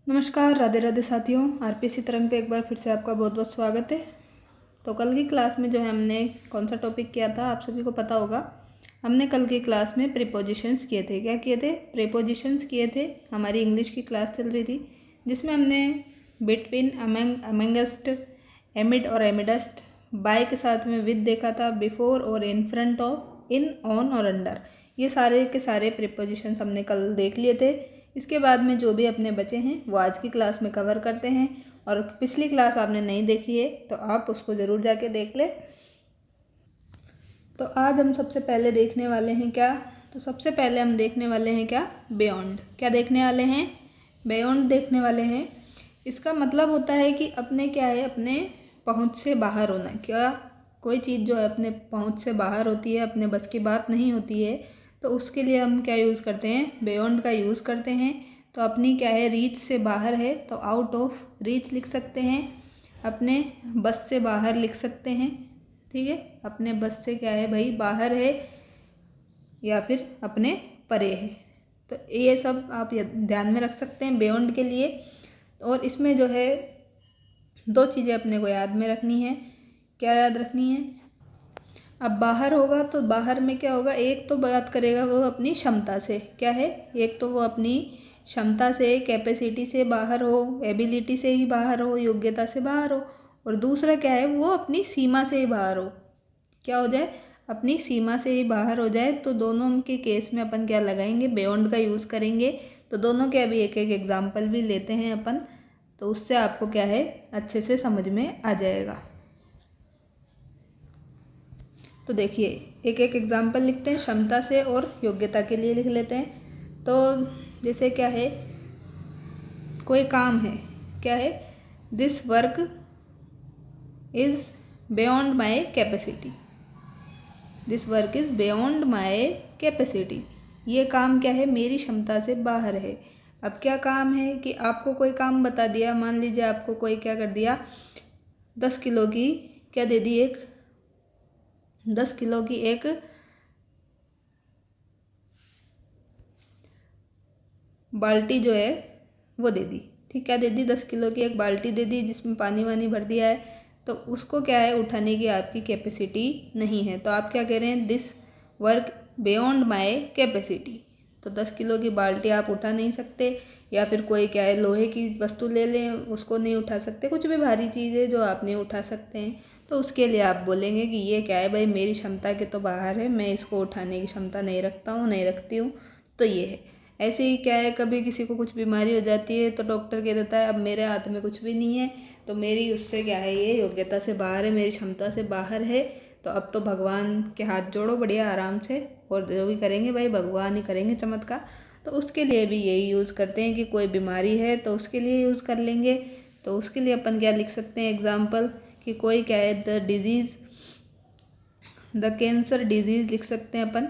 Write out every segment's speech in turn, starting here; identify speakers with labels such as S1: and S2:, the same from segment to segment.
S1: नमस्कार, राधे राधे साथियों। आरपीसी तरंग पे एक बार फिर से आपका बहुत बहुत स्वागत है। तो कल की क्लास में जो है हमने कौन सा टॉपिक किया था आप सभी को पता होगा। हमने कल की क्लास में प्रीपोजिशंस किए थे। क्या किए थे? प्रीपोजिशंस किए थे। हमारी इंग्लिश की क्लास चल रही थी जिसमें हमने बिटवीन, अमंग, अमंगस्ट, एमिड और एमिडस्ट, बाय के साथ में विद देखा था, बिफोर और in front of, in, on और अंडर, ये सारे के सारे प्रीपोजिशंस हमने कल देख लिए थे। इसके बाद में जो भी अपने बचे हैं वो आज की क्लास में कवर करते हैं, और पिछली क्लास आपने नहीं देखी है तो आप उसको ज़रूर जाके देख लें। तो आज हम सबसे पहले देखने वाले हैं क्या? तो सबसे पहले हम देखने वाले हैं क्या? बियॉन्ड। क्या देखने वाले हैं? बियॉन्ड देखने वाले हैं। इसका मतलब होता है कि अपने क्या है, अपने पहुंच से बाहर होना। क्या कोई चीज़ जो है अपने पहुंच से बाहर होती है, अपने बस की बात नहीं होती है, तो उसके लिए हम क्या यूज़ करते हैं? बियॉन्ड का यूज़ करते हैं। तो अपनी क्या है, रीच से बाहर है तो आउट ऑफ रीच लिख सकते हैं, अपने बस से बाहर लिख सकते हैं। ठीक है, अपने बस से क्या है भाई, बाहर है या फिर अपने परे है। तो ये सब आप ध्यान में रख सकते हैं बियॉन्ड के लिए। और इसमें जो है दो चीज़ें अपने को याद में रखनी है। क्या याद रखनी है? अब बाहर होगा तो बाहर में क्या होगा, एक तो बात करेगा वो अपनी क्षमता से। क्या है? एक तो वो अपनी क्षमता से, कैपेसिटी से बाहर हो, एबिलिटी से ही बाहर हो, योग्यता से बाहर हो। और दूसरा क्या है, वो अपनी सीमा से ही बाहर हो। क्या हो जाए? अपनी सीमा से ही बाहर हो जाए। तो दोनों के केस में अपन क्या लगाएंगे? बियॉन्ड का यूज़ करेंगे। तो दोनों के अभी एक एक एग्जाम्पल भी लेते हैं अपन, तो उससे आपको क्या है, अच्छे से समझ में आ जाएगा। तो देखिए, एक एक एग्जाम्पल लिखते हैं, क्षमता से और योग्यता के लिए लिख लेते हैं। तो जैसे क्या है, कोई काम है, क्या है, this work is beyond my capacity. This work is beyond my capacity. ये काम क्या है, मेरी क्षमता से बाहर है। अब क्या काम है कि आपको कोई काम बता दिया, मान लीजिए आपको कोई क्या कर दिया, 10 किलो की क्या दे दी, 10 किलो की एक बाल्टी जो है वो दे दी। ठीक, क्या दे दी? 10 किलो की एक बाल्टी दे दी जिसमें पानी वानी भर दिया है। तो उसको क्या है, उठाने की आपकी कैपेसिटी नहीं है। तो आप क्या कह रहे हैं? This work beyond my capacity. तो 10 किलो की बाल्टी आप उठा नहीं सकते। या फिर कोई क्या है, लोहे की वस्तु ले लें, उसको नहीं उठा सकते। कुछ भी भारी चीज़ है जो आप नहीं उठा सकते हैं, तो उसके लिए आप बोलेंगे कि ये क्या है भाई, मेरी क्षमता के तो बाहर है, मैं इसको उठाने की क्षमता नहीं रखता हूँ, नहीं रखती हूँ। तो ये है। ऐसे ही क्या है, कभी किसी को कुछ बीमारी हो जाती है तो डॉक्टर कह देता है अब मेरे हाथ में कुछ भी नहीं है, तो मेरी उससे क्या है, ये योग्यता से बाहर है, मेरी क्षमता से बाहर है। तो अब तो भगवान के हाथ जोड़ो बढ़िया आराम से, और जो भी करेंगे भाई भगवान ही करेंगे चमत्कार। तो उसके लिए भी यही यूज़ करते हैं कि कोई बीमारी है तो उसके लिए यूज़ कर लेंगे। तो उसके लिए अपन क्या लिख सकते हैं एग्जाम्पल, कि कोई क्या है, the disease, the cancer disease लिख सकते हैं अपन,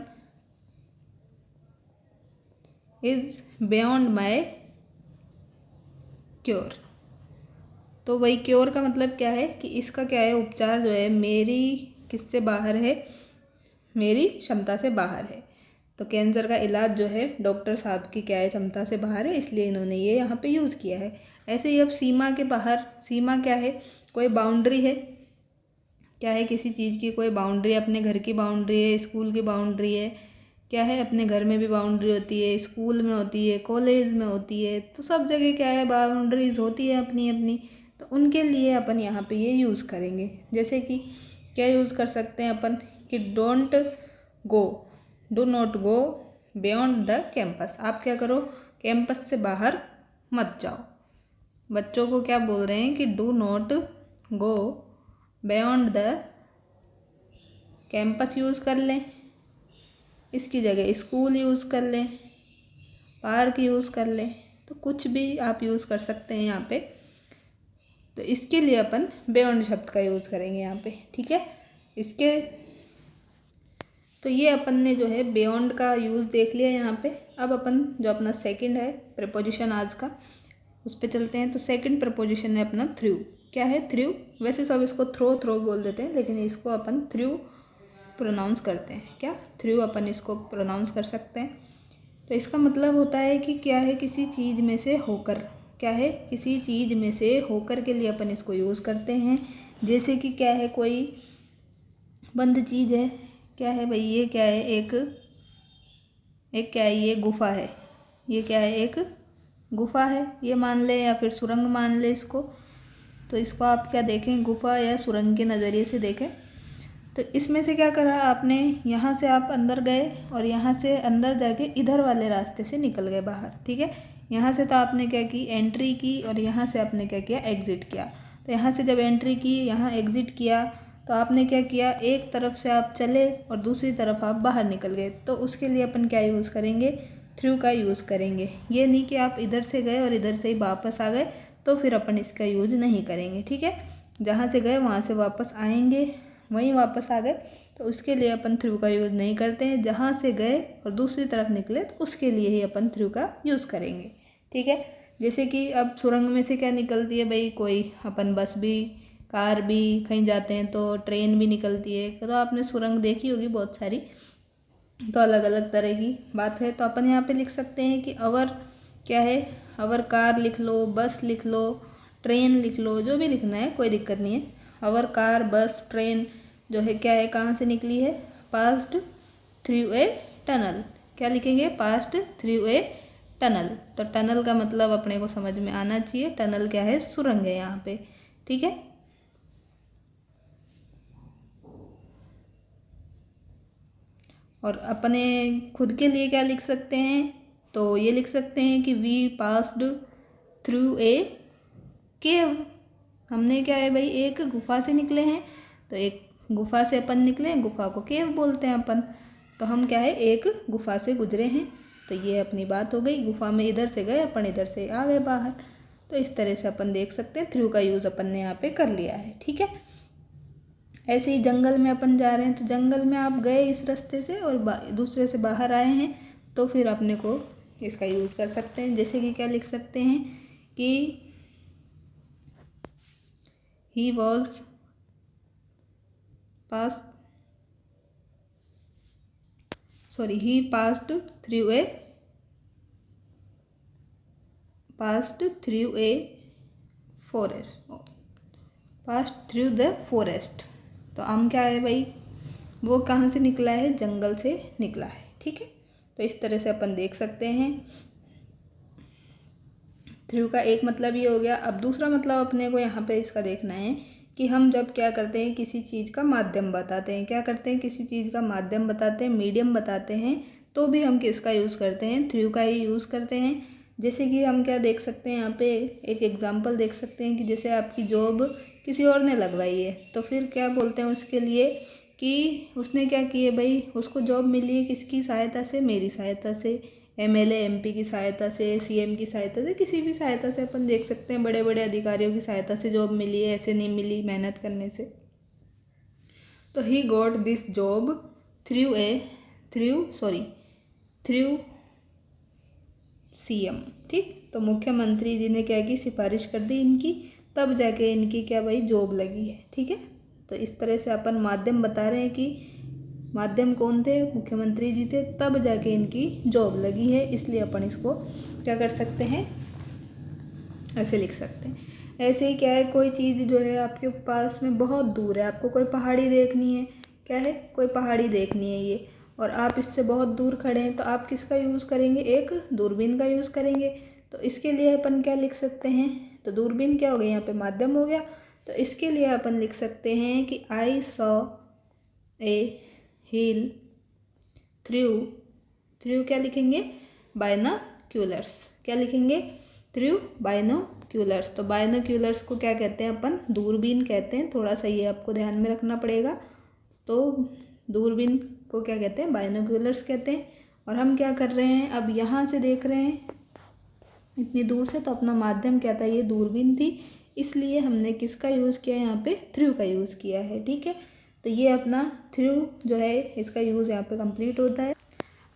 S1: इज़ बियॉन्ड माई क्योर। तो वही क्योर का मतलब क्या है कि इसका क्या है, उपचार जो है मेरी किससे बाहर है, मेरी क्षमता से बाहर है। तो कैंसर का इलाज जो है डॉक्टर साहब की क्या है, क्षमता से बाहर है, इसलिए इन्होंने ये यहाँ पे यूज़ किया है। ऐसे ही अब सीमा के बाहर, सीमा क्या है, कोई बाउंड्री है, क्या है, किसी चीज़ की कोई बाउंड्री, अपने घर की बाउंड्री है, स्कूल की बाउंड्री है। क्या है, अपने घर में भी बाउंड्री होती है, स्कूल में होती है, कॉलेज में होती है, तो सब जगह क्या है, बाउंड्रीज होती है अपनी अपनी। तो उनके लिए अपन यहाँ पे ये यूज़ करेंगे। जैसे कि क्या यूज़ कर सकते हैं अपन, कि don't go, do not go beyond the campus. आप क्या करो, कैंपस से बाहर मत जाओ। बच्चों को क्या बोल रहे हैं कि do not go beyond the campus use कर लें, इसकी जगह स्कूल यूज़ कर लें, पार्क यूज़ कर लें, तो कुछ भी आप यूज़ कर सकते हैं यहाँ पे। तो इसके लिए अपन बियॉन्ड शब्द का यूज़ करेंगे यहाँ पे। ठीक है, इसके तो ये अपन ने जो है बियॉन्ड का यूज़ देख लिया यहाँ पे। अब अपन जो अपना सेकंड है प्रपोजिशन आज का, उस पर चलते हैं। तो सेकंड प्रपोजिशन है अपना थ्रू। क्या है? थ्रू। वैसे सब इसको थ्रो बोल देते हैं, लेकिन इसको अपन थ्रू प्रोनाउंस करते हैं। क्या? थ्रू अपन इसको प्रोनाउंस कर सकते हैं। तो इसका मतलब होता है कि क्या है, किसी चीज़ में से होकर, क्या है, किसी चीज़ में से होकर के लिए अपन इसको यूज़ करते हैं। जैसे कि क्या है, कोई बंद चीज़ है, क्या है भाई, ये क्या है, एक क्या है, ये गुफा है, ये क्या है, एक गुफा है, ये मान ले या फिर सुरंग मान ले इसको। तो इसको आप क्या देखें, गुफा या सुरंग के नज़रिए से देखें। तो इसमें से क्या करा आपने, यहाँ से आप अंदर गए और यहाँ से अंदर जाके इधर वाले रास्ते से निकल गए बाहर, ठीक है। यहाँ से तो आपने क्या की, एंट्री की, और यहाँ से आपने क्या किया, एग्ज़िट किया। तो यहाँ से जब एंट्री की, यहाँ एग्ज़िट किया, तो आपने क्या किया, एक तरफ से आप चले और दूसरी तरफ आप बाहर निकल गए। तो उसके लिए अपन क्या यूज़ करेंगे, थ्रू का यूज़ करेंगे। ये नहीं कि आप इधर से गए और इधर से ही वापस आ गए, तो फिर अपन इसका यूज नहीं करेंगे, ठीक है। जहाँ से गए वहाँ से वापस आएंगे, वहीं वापस आ गए, तो उसके लिए अपन थ्रू का यूज़ नहीं करते हैं। जहाँ से गए और दूसरी तरफ निकले तो उसके लिए ही अपन थ्रू का यूज़ करेंगे, ठीक है। जैसे कि अब सुरंग में से क्या निकलती है भाई, कोई अपन बस भी, कार भी, कहीं जाते हैं तो ट्रेन भी निकलती है। तो आपने सुरंग देखी होगी बहुत सारी, तो अलग अलग तरह की बात है। तो अपन यहाँ पे लिख सकते हैं कि अवर क्या है, अवर कार लिख लो, बस लिख लो, ट्रेन लिख लो, जो भी लिखना है कोई दिक्कत नहीं है। अवर कार, बस, ट्रेन जो है क्या है, कहाँ से निकली है, पास्ड थ्रू ए टनल। क्या लिखेंगे, पास्ड थ्रू ए टनल। तो टनल का मतलब अपने को समझ में आना चाहिए, टनल क्या है, सुरंग है यहाँ पे, ठीक है। और अपने खुद के लिए क्या लिख सकते हैं, तो ये लिख सकते हैं कि वी पास्ड थ्रू ए केव। हमने क्या है भाई, एक गुफा से निकले हैं, तो एक गुफा से अपन निकले, गुफा को केव बोलते हैं अपन। तो हम क्या है, एक गुफा से गुजरे हैं। तो ये अपनी बात हो गई, गुफा में इधर से गए अपन, इधर से आ गए बाहर। तो इस तरह से अपन देख सकते हैं, थ्रू का यूज़ अपन ने यहाँ पे कर लिया है, ठीक है। ऐसे ही जंगल में अपन जा रहे हैं, तो जंगल में आप गए इस रास्ते से और दूसरे से बाहर आए हैं, तो फिर अपने को इसका यूज़ कर सकते हैं। जैसे कि क्या लिख सकते हैं कि he was he passed through the forest। तो हम क्या है भाई, वो कहाँ से निकला है, जंगल से निकला है, ठीक है। तो इस तरह से अपन देख सकते हैं। थ्रू का एक मतलब ये हो गया। अब दूसरा मतलब अपने को यहाँ पे इसका देखना है कि हम जब क्या करते हैं, किसी चीज़ का माध्यम बताते हैं, क्या करते हैं, किसी चीज़ का माध्यम बताते हैं, मीडियम बताते हैं, तो भी हम किसका यूज़ करते हैं, थ्रू का ही यूज़ करते हैं। जैसे कि हम क्या देख सकते हैं, यहाँ पे एक एग्जांपल देख सकते हैं कि जैसे आपकी जॉब किसी और ने लगवाई है, तो फिर क्या बोलते हैं उसके लिए कि उसने क्या किए भाई, उसको जॉब मिली है किसकी सहायता से, मेरी सहायता से, एमएलए एमपी की सहायता से, सीएम की सहायता से, किसी भी सहायता से अपन देख सकते हैं, बड़े बड़े अधिकारियों की सहायता से जॉब मिली है, ऐसे नहीं मिली मेहनत करने से। तो he got this job through CM, ठीक। तो मुख्यमंत्री जी ने क्या की, सिफारिश कर दी इनकी, तब जाके इनकी क्या भाई जॉब लगी है, ठीक है। तो इस तरह से अपन माध्यम बता रहे हैं कि माध्यम कौन थे, मुख्यमंत्री जी थे, तब जाके इनकी जॉब लगी है, इसलिए अपन इसको क्या कर सकते हैं, ऐसे लिख सकते हैं। ऐसे ही क्या है, कोई चीज़ जो है आपके पास में बहुत दूर है, आपको कोई पहाड़ी देखनी है, क्या है, कोई पहाड़ी देखनी है ये, और आप इससे बहुत दूर खड़े हैं, तो आप किसका यूज़ करेंगे, एक दूरबीन का यूज़ करेंगे। तो इसके लिए अपन क्या लिख सकते हैं, तो दूरबीन क्या हो गया, यहाँ पे माध्यम हो गया। तो इसके लिए अपन लिख सकते हैं कि I saw a hill through क्या लिखेंगे, बायनोक्यूलर्स। क्या लिखेंगे, थ्रू बायनोक्यूलर्स। तो बायनोक्यूलर्स को क्या कहते हैं अपन, दूरबीन कहते हैं। थोड़ा सा ये आपको ध्यान में रखना पड़ेगा। तो दूरबीन को क्या कहते हैं, बायनोक्यूलर्स कहते हैं। और हम क्या कर रहे हैं, अब यहाँ से देख रहे हैं इतनी दूर से, तो अपना माध्यम क्या था, ये दूरबीन थी, इसलिए हमने किसका यूज़ किया, यहाँ पे थ्रू का यूज़ किया है, ठीक है। तो ये अपना थ्रू जो है इसका यूज़ यहाँ पे कंप्लीट होता है।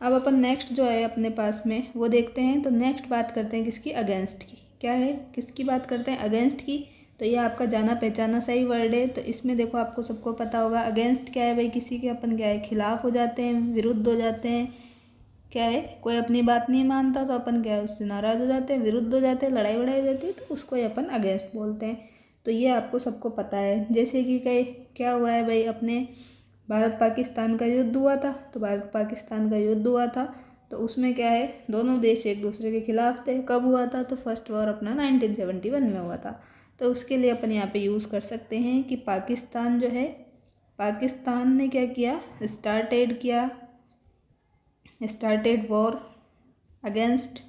S1: अब अपन नेक्स्ट जो है अपने पास में वो देखते हैं। तो नेक्स्ट बात करते हैं किसकी, अगेंस्ट की। क्या है, किसकी बात करते हैं, अगेंस्ट की। तो ये आपका जाना पहचाना सही वर्ड है। तो इसमें देखो आपको सबको पता होगा अगेंस्ट क्या है भाई, किसी के अपन क्या है खिलाफ हो जाते हैं, विरुद्ध हो जाते हैं, क्या है, कोई अपनी बात नहीं मानता तो अपन क्या है उससे नाराज़ हो जाते हैं, विरुद्ध हो जाते हैं, लड़ाई वड़ाई हो जाती है, तो उसको ही अपन अगेंस्ट बोलते हैं। तो ये आपको सबको पता है। जैसे कि कई क्या हुआ है भाई, अपने भारत पाकिस्तान का युद्ध हुआ था, तो भारत पाकिस्तान का युद्ध हुआ था तो उसमें क्या है दोनों देश एक दूसरे के खिलाफ थे। कब हुआ था, तो फर्स्ट वॉर अपना 1971 में हुआ था। तो उसके लिए अपन यहाँ पे यूज़ कर सकते हैं कि पाकिस्तान जो है, पाकिस्तान ने क्या किया, स्टार्टेड वॉर अगेंस्ट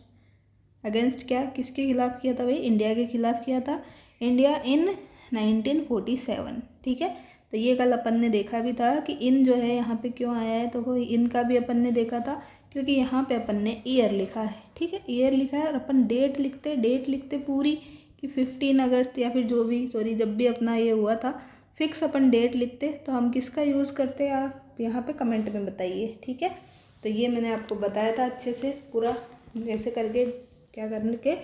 S1: क्या, किसके खिलाफ किया था भाई, इंडिया के खिलाफ किया था, इंडिया इन 1947। ठीक है, तो ये कल अपन ने देखा भी था कि इन जो है यहाँ पे क्यों आया है, तो वो इन का भी अपन ने देखा था क्योंकि यहाँ पे अपन ने ईयर लिखा है। ठीक है, ईयर लिखा है और अपन डेट लिखते पूरी कि 15 अगस्त या फिर जो भी, सॉरी, जब भी अपना ये हुआ था फिक्स अपन डेट लिखते। तो हम किसका यूज़ करते हैं आप यहाँ पे कमेंट में बताइए। ठीक है, तो ये मैंने आपको बताया था अच्छे से, पूरा ऐसे करके क्या करने के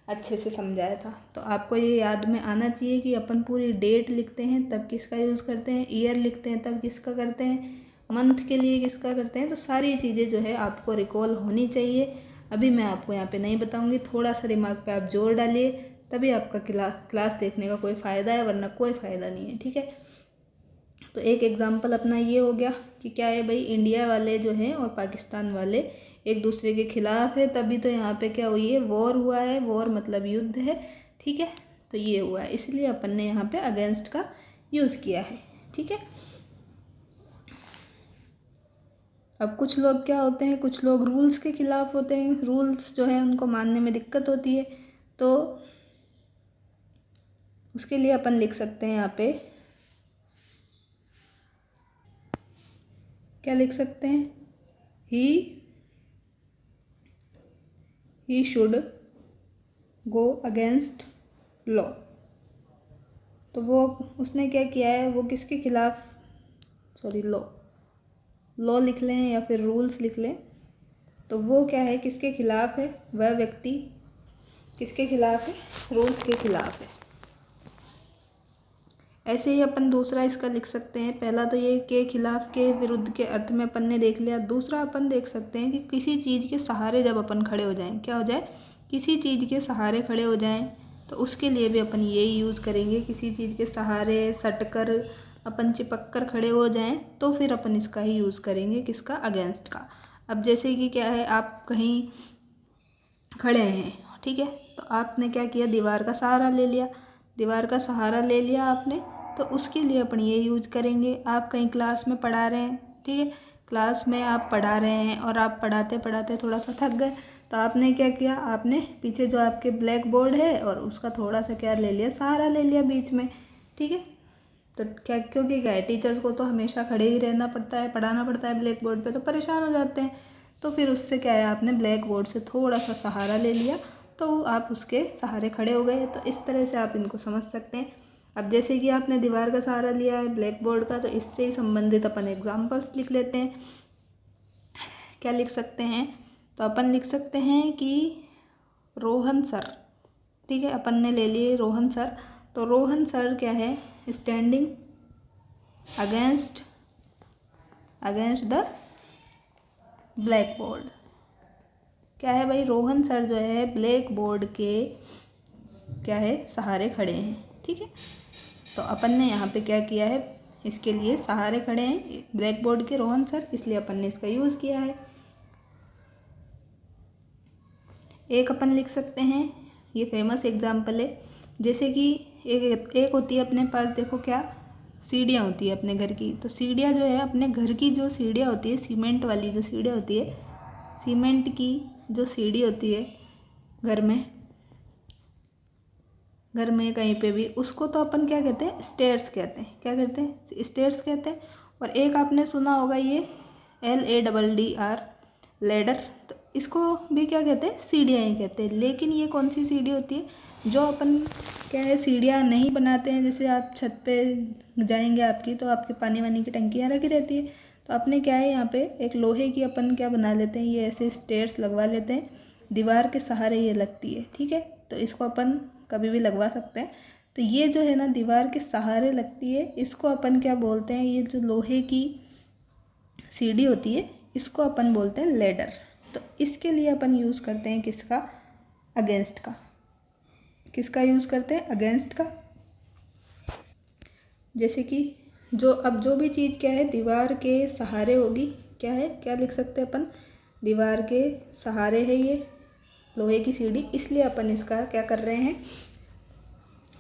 S1: अच्छे से समझाया था। तो आपको ये याद में आना चाहिए कि अपन पूरी डेट लिखते हैं तब किसका यूज़ करते हैं, ईयर लिखते हैं तब किसका करते हैं, मंथ के लिए किसका करते हैं। तो सारी चीज़ें जो है आपको रिकॉल होनी चाहिए। अभी मैं आपको यहाँ पे नहीं बताऊँगी, थोड़ा सा दिमाग पे आप जोर डालिए तभी आपका क्लास देखने का कोई फ़ायदा है, वरना कोई फ़ायदा नहीं है। ठीक है, तो एक एग्जाम्पल अपना ये हो गया कि क्या है भाई, इंडिया वाले जो हैं और पाकिस्तान वाले एक दूसरे के खिलाफ है, तभी तो यहाँ पे क्या हुई है, वॉर हुआ है। वॉर मतलब युद्ध है। ठीक है, तो ये हुआ है, इसलिए अपन ने यहाँ पे अगेंस्ट का यूज़ किया है। ठीक है, अब कुछ लोग क्या होते हैं, कुछ लोग रूल्स के खिलाफ होते हैं, रूल्स जो है उनको मानने में दिक्कत होती है, तो उसके लिए अपन लिख सकते हैं यहाँ पे, क्या लिख सकते हैं, he should go against law. तो वो उसने क्या किया है, वो किसके खिलाफ, सॉरी, लॉ लिख लें या फिर रूल्स लिख लें, तो वो क्या है, किसके खिलाफ है, वह व्यक्ति किसके खिलाफ है, रूल्स के खिलाफ है। ऐसे ही अपन दूसरा इसका लिख सकते हैं। पहला तो ये के खिलाफ, के विरुद्ध के अर्थ में अपन ने देख लिया। दूसरा अपन देख सकते हैं कि किसी चीज़ के सहारे जब अपन खड़े हो जाएं, क्या हो जाए, किसी चीज़ के सहारे खड़े हो जाएं, तो उसके लिए भी अपन यही यूज़ करेंगे। किसी चीज़ के सहारे सटकर अपन चिपक कर खड़े हो जाएं तो फिर अपन इसका ही यूज़ करेंगे, किसका, अगेंस्ट का। अब जैसे कि क्या है, आप कहीं खड़े हैं, ठीक है, तो आपने क्या किया, दीवार का सहारा ले लिया, दीवार का सहारा ले लिया आपने, तो उसके लिए अपन ये यूज करेंगे। आप कहीं क्लास में पढ़ा रहे हैं, ठीक है, क्लास में आप पढ़ा रहे हैं और आप पढ़ाते पढ़ाते थोड़ा सा थक गए, तो आपने क्या किया, आपने पीछे जो आपके ब्लैक बोर्ड है और उसका थोड़ा सा क्या ले लिया, सहारा ले लिया बीच में। ठीक है, तो क्या, क्योंकि क्या है, टीचर्स को तो हमेशा खड़े ही रहना पड़ता है, पढ़ाना पड़ता है ब्लैक बोर्ड पे, तो परेशान हो जाते हैं। तो फिर उससे क्या है, आपने ब्लैक बोर्ड से थोड़ा सा सहारा ले लिया तो आप उसके सहारे खड़े हो गए। तो इस तरह से आप इनको समझ सकते हैं। अब जैसे कि आपने दीवार का सहारा लिया है ब्लैक बोर्ड का, तो इससे ही संबंधित अपन एग्जाम्पल्स लिख लेते हैं। क्या लिख सकते हैं, तो अपन लिख सकते हैं कि रोहन सर, ठीक है, अपन ने ले लिए रोहन सर, तो रोहन सर क्या है, standing against the black board. क्या है भाई, रोहन सर जो है ब्लैक बोर्ड के क्या है, सहारे खड़े हैं। ठीक है, तो अपन ने यहाँ पे क्या किया है, इसके लिए सहारे खड़े हैं ब्लैक बोर्ड के रोहन सर, इसलिए अपन ने इसका यूज़ किया है। एक अपन लिख सकते हैं, ये फेमस एग्जाम्पल है, जैसे कि एक होती है अपने पास, देखो क्या, सीढ़ियाँ होती है अपने घर की, तो सीढ़ियाँ जो है अपने घर की जो सीढ़ियाँ होती है, सीमेंट वाली जो सीढ़ियाँ होती है, सीमेंट की जो सीढ़ी होती है घर में कहीं पे भी, उसको तो अपन क्या कहते हैं, स्टेयर्स कहते हैं। क्या कहते हैं, स्टेयर्स कहते हैं। और एक आपने सुना होगा ये LADDR, लैडर, तो इसको भी क्या कहते हैं, सीढ़ियाँ ही कहते हैं। लेकिन ये कौन सी सीढ़ी होती है, जो अपन क्या है, सीढ़ियाँ नहीं बनाते हैं। जैसे आप छत पे जाएंगे आपकी, तो आपके पानी वानी की टंकियाँ रखी रहती है, तो अपने क्या है, यहाँ पे एक लोहे की अपन क्या बना लेते हैं, ये ऐसे स्टेयर्स लगवा लेते हैं, दीवार के सहारे ये लगती है। ठीक है, तो इसको अपन कभी भी लगवा सकते हैं। तो ये जो है ना, दीवार के सहारे लगती है, इसको अपन क्या बोलते हैं, ये जो लोहे की सीढ़ी होती है, इसको अपन बोलते हैं लैडर। तो इसके लिए अपन यूज़ करते हैं किसका, अगेंस्ट का। किसका यूज़ करते हैं, अगेंस्ट का। जैसे कि जो भी चीज़ क्या है दीवार के सहारे होगी, क्या है, क्या लिख सकते हैं अपन, दीवार के सहारे है ये लोहे की सीढ़ी, इसलिए अपन इसका क्या कर रहे हैं,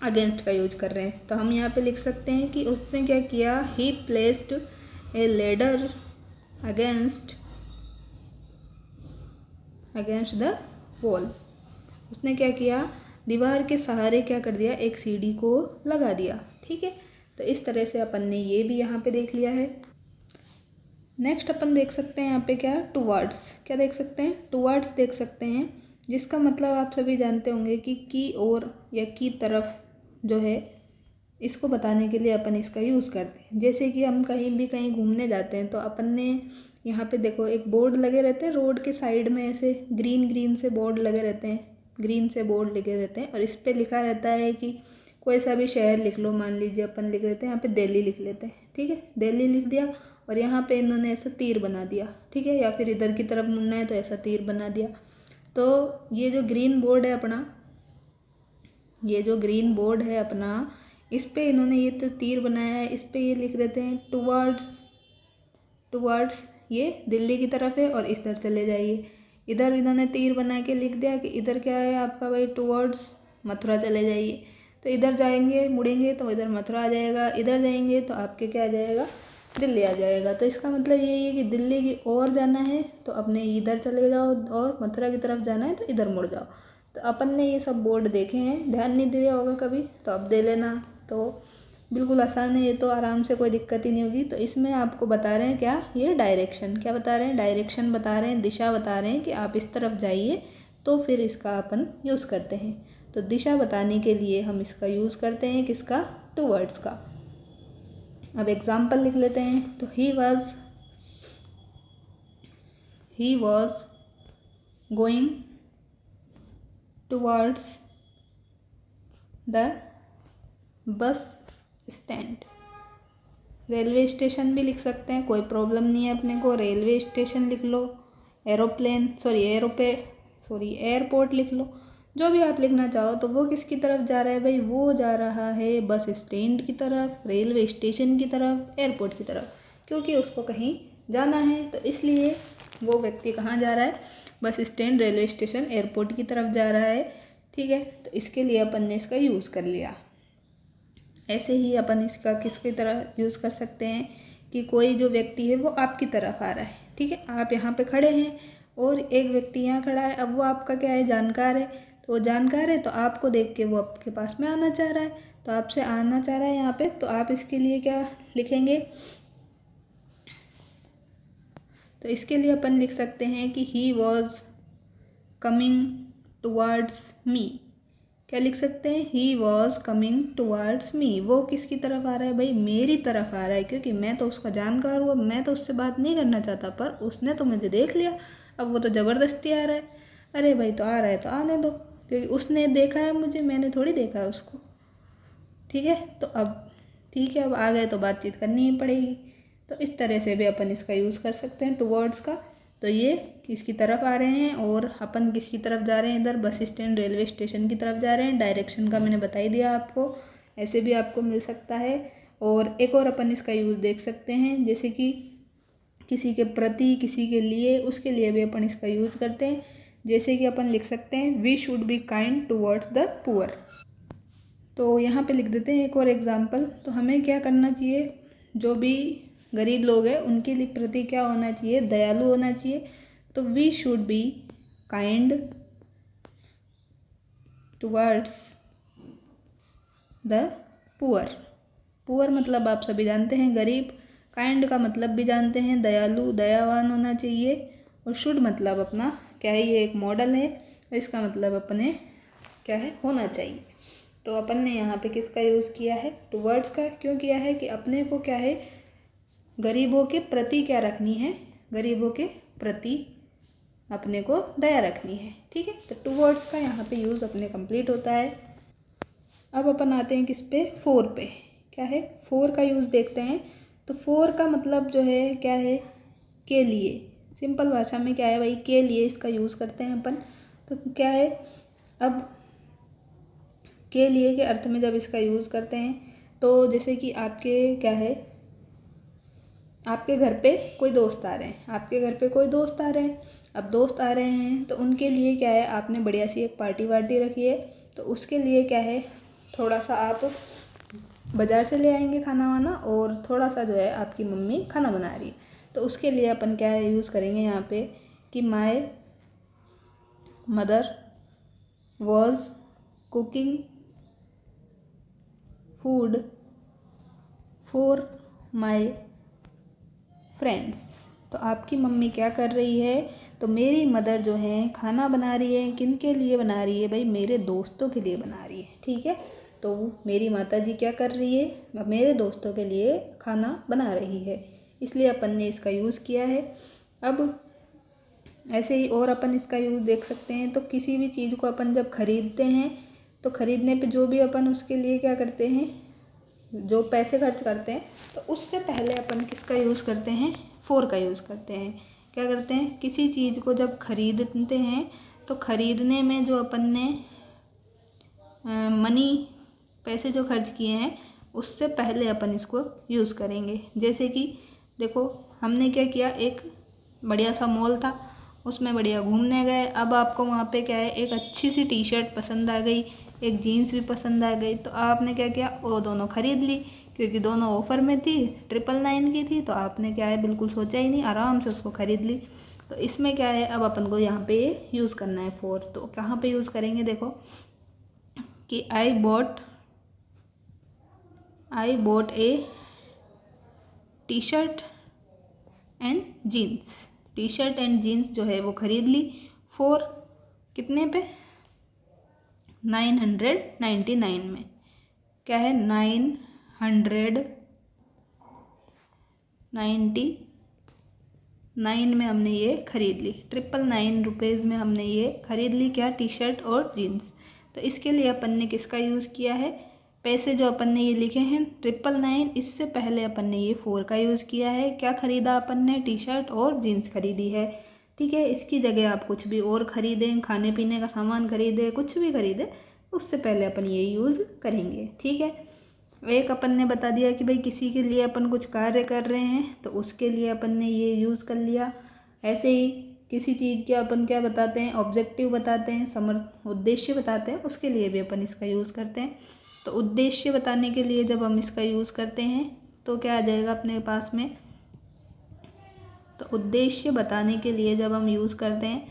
S1: अगेंस्ट का यूज कर रहे हैं। तो हम यहाँ पे लिख सकते हैं कि उसने क्या किया, ही placed a ladder against the wall. उसने क्या किया, दीवार के सहारे क्या कर दिया, एक सीढ़ी को लगा दिया। ठीक है, तो इस तरह से अपन ने ये भी यहाँ पे देख लिया है। नेक्स्ट अपन देख सकते हैं यहाँ पे क्या, टुवर्ड्स। क्या देख सकते हैं, टुवर्ड्स देख सकते हैं, जिसका मतलब आप सभी जानते होंगे कि की ओर या की तरफ जो है, इसको बताने के लिए अपन इसका यूज़ करते हैं। जैसे कि हम कहीं घूमने जाते हैं तो अपन ने यहाँ पे देखो एक बोर्ड लगे रहते हैं रोड के साइड में, ऐसे ग्रीन से बोर्ड लगे रहते हैं, ग्रीन से बोर्ड लगे रहते हैं, और इस पर लिखा रहता है कि कोई सा भी शहर लिख लो। मान लीजिए अपन लिख लेते हैं यहाँ पे दिल्ली लिख लेते हैं। ठीक है, दिल्ली लिख दिया, और यहाँ पे इन्होंने ऐसा तीर बना दिया। ठीक है, या फिर इधर की तरफ मुड़ना है तो ऐसा तीर बना दिया। तो ये जो ग्रीन बोर्ड है अपना, ये जो ग्रीन बोर्ड है अपना, इस पे इन्होंने ये तो तीर बनाया है, इस पे ये लिख देते हैं टुवर्ड्स ये दिल्ली की तरफ है, और इधर चले जाइए। इधर इन्होंने तीर बना के लिख दिया कि इधर क्या है आपका भाई, टुवर्ड्स मथुरा चले जाइए। तो इधर जाएंगे मुड़ेंगे तो इधर मथुरा आ जाएगा, इधर जाएंगे तो आपके क्या आ जाएगा, दिल्ली आ जाएगा। तो इसका मतलब यही है कि दिल्ली की ओर जाना है तो अपने इधर चले जाओ, और मथुरा की तरफ जाना है तो इधर मुड़ जाओ। तो अपन ने ये सब बोर्ड देखे हैं, ध्यान नहीं दिया होगा कभी तो अब दे लेना। तो बिल्कुल आसान है ये, तो आराम से कोई दिक्कत ही नहीं होगी। तो इसमें आपको बता रहे हैं क्या, ये डायरेक्शन, क्या बता रहे हैं, डायरेक्शन बता रहे हैं, दिशा बता रहे हैं कि आप इस तरफ जाइए। तो फिर इसका अपन यूज़ करते हैं। तो दिशा बताने के लिए हम इसका यूज़ करते हैं किसका, टुवर्ड्स का। अब एग्जाम्पल लिख लेते हैं। तो he was going towards the bus stand. Railway station भी लिख सकते हैं, कोई प्रॉब्लम नहीं है अपने को, रेलवे स्टेशन लिख लो, एयरपोर्ट लिख लो, जो भी आप लिखना चाहो। तो वो किसकी तरफ जा रहा है भाई, वो जा रहा है बस स्टैंड की तरफ, रेलवे स्टेशन की तरफ, एयरपोर्ट की तरफ, क्योंकि उसको कहीं जाना है। तो इसलिए वो व्यक्ति कहाँ जा रहा है, bus stand, railway station, airport की तरफ जा रहा है। ठीक है, तो इसके लिए अपन ने इसका यूज़ कर लिया। ऐसे ही अपन इसका किसकी तरह यूज़ कर सकते हैं कि कोई जो व्यक्ति है वो आपकी तरफ आ रहा है। ठीक है, आप यहाँ पे खड़े हैं और एक व्यक्ति यहाँ खड़ा है, अब वो आपका क्या है, जानकार है। तो वो जानकार है तो आपको देख के वो आपके पास में आना चाह रहा है, तो आपसे आना चाह रहा है यहाँ पे, तो आप इसके लिए क्या लिखेंगे, तो इसके लिए अपन लिख सकते हैं कि he was coming towards me. क्या लिख सकते हैं, he was coming towards me. वो किसकी तरफ आ रहा है भाई, मेरी तरफ आ रहा है, क्योंकि मैं तो उसका जानकार हूँ, मैं तो उससे बात नहीं करना चाहता, पर उसने तो मुझे देख लिया, अब वो तो ज़बरदस्ती आ रहा है। अरे भाई तो आ रहा है तो आने दो, क्योंकि उसने देखा है मुझे, मैंने थोड़ी देखा है उसको। ठीक है, तो अब ठीक है, अब आ गए तो बातचीत करनी ही पड़ेगी। तो इस तरह से भी अपन इसका यूज़ कर सकते हैं टुवर्ड्स का। तो ये किसकी तरफ आ रहे हैं और अपन किसकी तरफ जा रहे हैं, इधर बस स्टैंड, रेलवे स्टेशन की तरफ जा रहे हैं। डायरेक्शन का मैंने बता ही दिया आपको, ऐसे भी आपको मिल सकता है। और एक और अपन इसका यूज़ देख सकते हैं, जैसे कि किसी के प्रति, किसी के लिए, उसके लिए भी अपन इसका यूज़ करते हैं। जैसे कि अपन लिख सकते हैं, we should be kind towards the poor. तो यहाँ पे लिख देते हैं एक और एग्जाम्पल। तो हमें क्या करना चाहिए, जो भी गरीब लोग हैं उनके लिए प्रति क्या होना चाहिए, दयालु होना चाहिए। तो we should be kind towards the poor. Poor मतलब आप सभी जानते हैं गरीब, काइंड का मतलब भी जानते हैं, दयालु, दयावान होना चाहिए। और शुड मतलब अपना क्या है, ये एक मॉडल है, इसका मतलब अपने क्या है, होना चाहिए। तो अपन ने यहाँ पे किसका यूज़ किया है, टुवर्ड्स का। क्यों किया है कि अपने को क्या है, गरीबों के प्रति क्या रखनी है, गरीबों के प्रति अपने को दया रखनी है। ठीक है, तो टुवर्ड्स का यहाँ पे यूज़ अपने कंप्लीट होता है। अब अपन आते हैं किस पे, फोर पे। क्या है, फोर का यूज़ देखते हैं। तो फोर का मतलब जो है क्या है, के लिए, सिंपल भाषा में क्या है भाई, के लिए इसका यूज़ करते हैं अपन। तो क्या है, अब के लिए के अर्थ में जब इसका यूज़ करते हैं तो जैसे कि आपके क्या है, आपके घर पे कोई दोस्त आ रहे हैं, आपके घर पे कोई दोस्त आ रहे हैं। अब दोस्त आ रहे हैं तो उनके लिए क्या है, आपने बढ़िया सी एक पार्टी वार्टी रखी है, तो उसके लिए क्या है, थोड़ा सा आप बाज़ार से ले आएंगे खाना वाना, और थोड़ा सा जो है आपकी मम्मी खाना बना रही है, तो उसके लिए अपन क्या है यूज़ करेंगे यहाँ पे कि my mother was cooking food for my friends. तो आपकी मम्मी क्या कर रही है, तो मेरी मदर जो है खाना बना रही है, किन के लिए बना रही है भाई, मेरे दोस्तों के लिए बना रही है। ठीक है, तो मेरी माता जी क्या कर रही है, मेरे दोस्तों के लिए खाना बना रही है, इसलिए अपन ने इसका यूज़ किया है। अब ऐसे ही और अपन इसका यूज़ देख सकते हैं। तो किसी भी चीज़ को अपन जब खरीदते हैं तो खरीदने पे जो भी अपन उसके लिए क्या करते हैं, जो पैसे खर्च करते हैं, तो उससे पहले अपन किसका यूज़ करते हैं, फोर का यूज़ करते हैं। क्या करते हैं, किसी चीज़ को जब खरीदते हैं तो खरीदने में जो अपन ने मनी पैसे जो खर्च किए हैं उससे पहले अपन इसको यूज़ करेंगे। जैसे कि देखो हमने क्या किया, एक बढ़िया सा मॉल था, उसमें बढ़िया घूमने गए। अब आपको वहाँ पे क्या है, एक अच्छी सी टी शर्ट पसंद आ गई, एक जीन्स भी पसंद आ गई, तो आपने क्या किया, वो दोनों ख़रीद ली, क्योंकि दोनों ऑफ़र में थी, 999 की थी, तो आपने क्या है बिल्कुल सोचा ही नहीं, आराम से उसको ख़रीद ली। तो इसमें क्या है, अब अपन को यहाँ पे यूज़ करना है फोर। तो कहाँ पे यूज़ करेंगे, देखो कि I bought a T shirt and jeans. T shirt and jeans जो है वो ख़रीद ली फॉर कितने पे, 999 में। क्या है, 999 में हमने ये ख़रीद ली, 999 रुपीज़ में हमने ये ख़रीद ली, क्या, टी शर्ट और जीन्स। तो इसके लिए अपन ने किसका यूज़ किया है, पैसे जो अपन ने ये लिखे हैं 999, इससे पहले अपन ने ये फोर का यूज़ किया है। क्या ख़रीदा अपन ने, टी शर्ट और जीन्स खरीदी है। ठीक है, इसकी जगह आप कुछ भी और ख़रीदें, खाने पीने का सामान खरीदें, कुछ भी खरीदें, उससे पहले अपन ये यूज़ करेंगे। ठीक है, एक अपन ने बता दिया कि भाई किसी के लिए अपन कुछ कार्य कर रहे हैं तो उसके लिए अपन ने ये यूज़ कर लिया। ऐसे ही किसी चीज़ के अपन क्या बताते हैं, ऑब्जेक्टिव बताते हैं, उद्देश्य बताते हैं, उसके लिए भी अपन इसका यूज़ करते हैं। तो उद्देश्य बताने के लिए जब हम इसका यूज़ करते हैं तो क्या आ जाएगा अपने पास में, तो उद्देश्य बताने के लिए जब हम यूज़ करते हैं,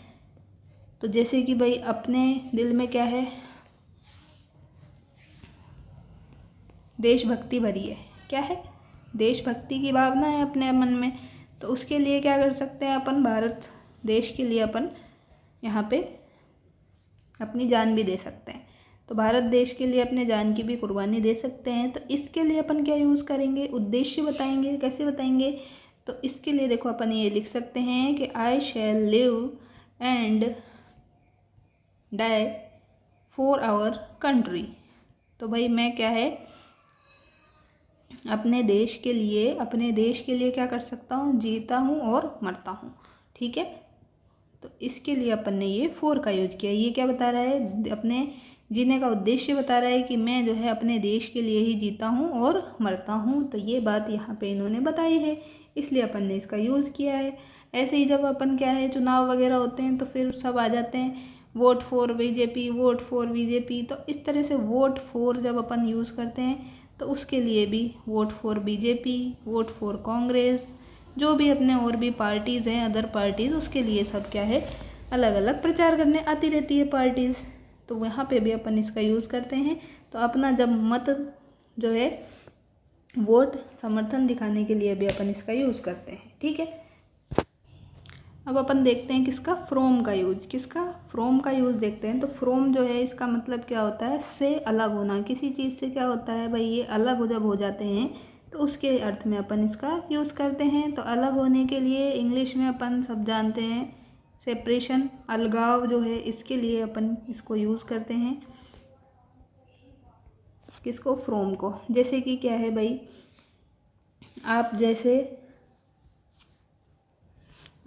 S1: तो जैसे कि भाई अपने दिल में क्या है, देशभक्ति भरी है, क्या है, देशभक्ति की भावना है अपने मन में, तो उसके लिए क्या कर सकते हैं अपन, भारत देश के लिए अपन यहाँ पे अपनी जान भी दे सकते हैं। तो भारत देश के लिए अपने जान की भी कुर्बानी दे सकते हैं। तो इसके लिए अपन क्या यूज़ करेंगे, उद्देश्य बताएंगे। कैसे बताएंगे, तो इसके लिए देखो अपन ये लिख सकते हैं कि I shall live and die for our country. तो भाई मैं क्या है, अपने देश के लिए क्या कर सकता हूँ, जीता हूँ और मरता हूँ। ठीक है, तो इसके लिए अपन ने ये फोर का यूज किया। ये क्या बता रहा है, अपने जीने का उद्देश्य बता रहा है कि मैं जो है अपने देश के लिए ही जीता हूँ और मरता हूँ। तो ये बात यहाँ पे इन्होंने बताई है, इसलिए अपन ने इसका यूज़ किया है। ऐसे ही जब अपन क्या है चुनाव वगैरह होते हैं तो फिर सब आ जाते हैं, vote for BJP, vote for BJP. तो इस तरह से वोट फॉर जब अपन यूज़ करते हैं तो उसके लिए भी vote for BJP, vote for Congress, जो भी अपने और भी पार्टीज़ हैं, अदर पार्टीज़, उसके लिए सब क्या है अलग अलग प्रचार करने आती रहती है पार्टीज़। तो वहाँ पे भी अपन इसका यूज़ करते हैं। तो अपना जब मत जो है वोट समर्थन दिखाने के लिए भी अपन इसका यूज़ करते हैं। ठीक है, अब अपन देखते हैं किसका, फ्रॉम का यूज़। किसका, फ्रॉम का यूज़ देखते हैं। तो फ्रॉम जो है इसका मतलब क्या होता है, से अलग होना। किसी चीज़ से क्या होता है भाई, ये अलग जब हो जाते हैं तो उसके अर्थ में अपन इसका यूज़ करते हैं। तो अलग होने के लिए इंग्लिश में अपन सब जानते हैं सेपरेशन, अलगाव जो है, इसके लिए अपन इसको यूज़ करते हैं। किसको, फ्रॉम को। जैसे कि क्या है भाई,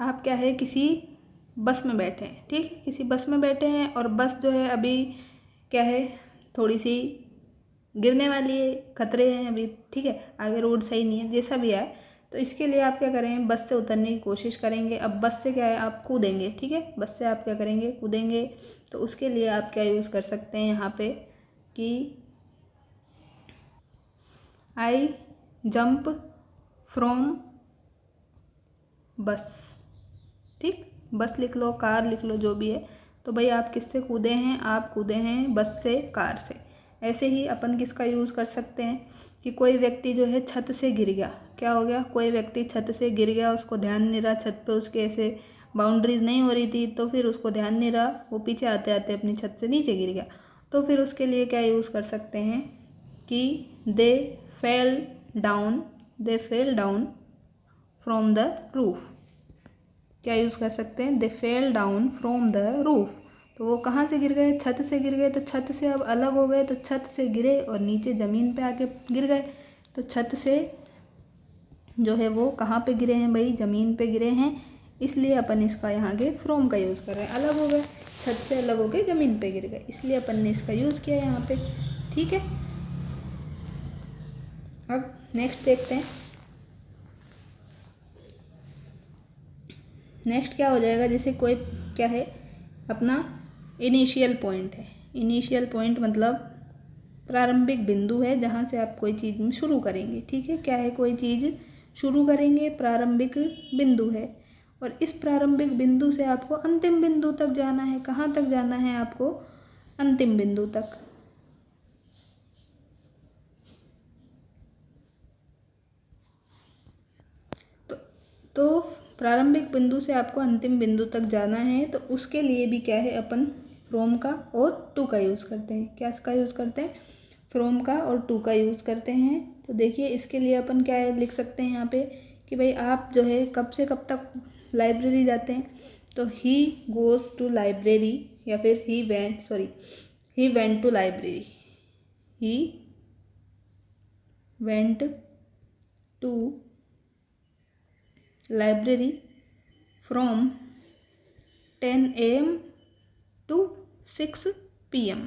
S1: आप क्या है किसी बस में बैठे हैं, ठीक है, किसी बस में बैठे हैं और बस जो है अभी क्या है थोड़ी सी गिरने वाली है, खतरे हैं अभी, ठीक है, आगे रोड सही नहीं है, जैसा भी है। तो इसके लिए आप क्या करें, बस से उतरने की कोशिश करेंगे। अब बस से क्या है आप कूदेंगे, ठीक है, बस से आप क्या करेंगे कूदेंगे। तो उसके लिए आप क्या यूज़ कर सकते हैं यहाँ पे कि आई जंप फ्रॉम बस, ठीक, बस लिख लो, कार लिख लो, जो भी है। तो भाई आप किससे कूदे हैं, आप कूदे हैं बस से, कार से। ऐसे ही अपन किसका यूज़ कर सकते हैं कि कोई व्यक्ति जो है छत से गिर गया, क्या हो गया, कोई व्यक्ति छत से गिर गया, उसको ध्यान नहीं रहा, छत पे उसके ऐसे बाउंड्रीज नहीं हो रही थी, तो फिर उसको ध्यान नहीं रहा, वो पीछे आते आते अपनी छत से नीचे गिर गया। तो फिर उसके लिए क्या यूज़ कर सकते हैं कि they fell down from the roof. क्या यूज़ कर सकते हैं, they fell down from the roof. तो वो कहाँ से गिर गए, छत से गिर गए। तो छत से अब अलग हो गए, तो छत से गिरे और नीचे ज़मीन पे आके गिर गए। तो छत से जो है वो कहाँ पे गिरे हैं भाई, ज़मीन पे गिरे हैं, इसलिए अपन इसका यहाँ के फ्रॉम का यूज़ कर रहे हैं। अलग हो गए, छत से अलग हो गए, ज़मीन पे गिर गए, इसलिए अपन ने इसका यूज़ किया यहाँ पे, ठीक है। अब नेक्स्ट देखते हैं, नेक्स्ट क्या हो जाएगा। जैसे कोई क्या है अपना इनिशियल पॉइंट है, इनिशियल पॉइंट मतलब प्रारंभिक बिंदु है जहाँ से आप कोई चीज़ में शुरू करेंगे, ठीक है, क्या है कोई चीज़ शुरू करेंगे, प्रारंभिक बिंदु है। और इस प्रारंभिक बिंदु से आपको अंतिम बिंदु तक जाना है। कहाँ तक जाना है आपको, अंतिम बिंदु तक। तो प्रारंभिक बिंदु से आपको अंतिम बिंदु तक जाना है, तो उसके लिए भी क्या है अपन फ्रॉम का और टू का यूज़ करते हैं। क्या इसका यूज़ करते हैं, फ्रॉम का और टू का यूज़ करते हैं। तो देखिए इसके लिए अपन क्या है लिख सकते हैं यहाँ पे कि भाई आप जो है कब से कब तक लाइब्रेरी जाते हैं। तो ही गोज़ टू लाइब्रेरी, या फिर he went to library, he went to library from 10 AM to 6 PM।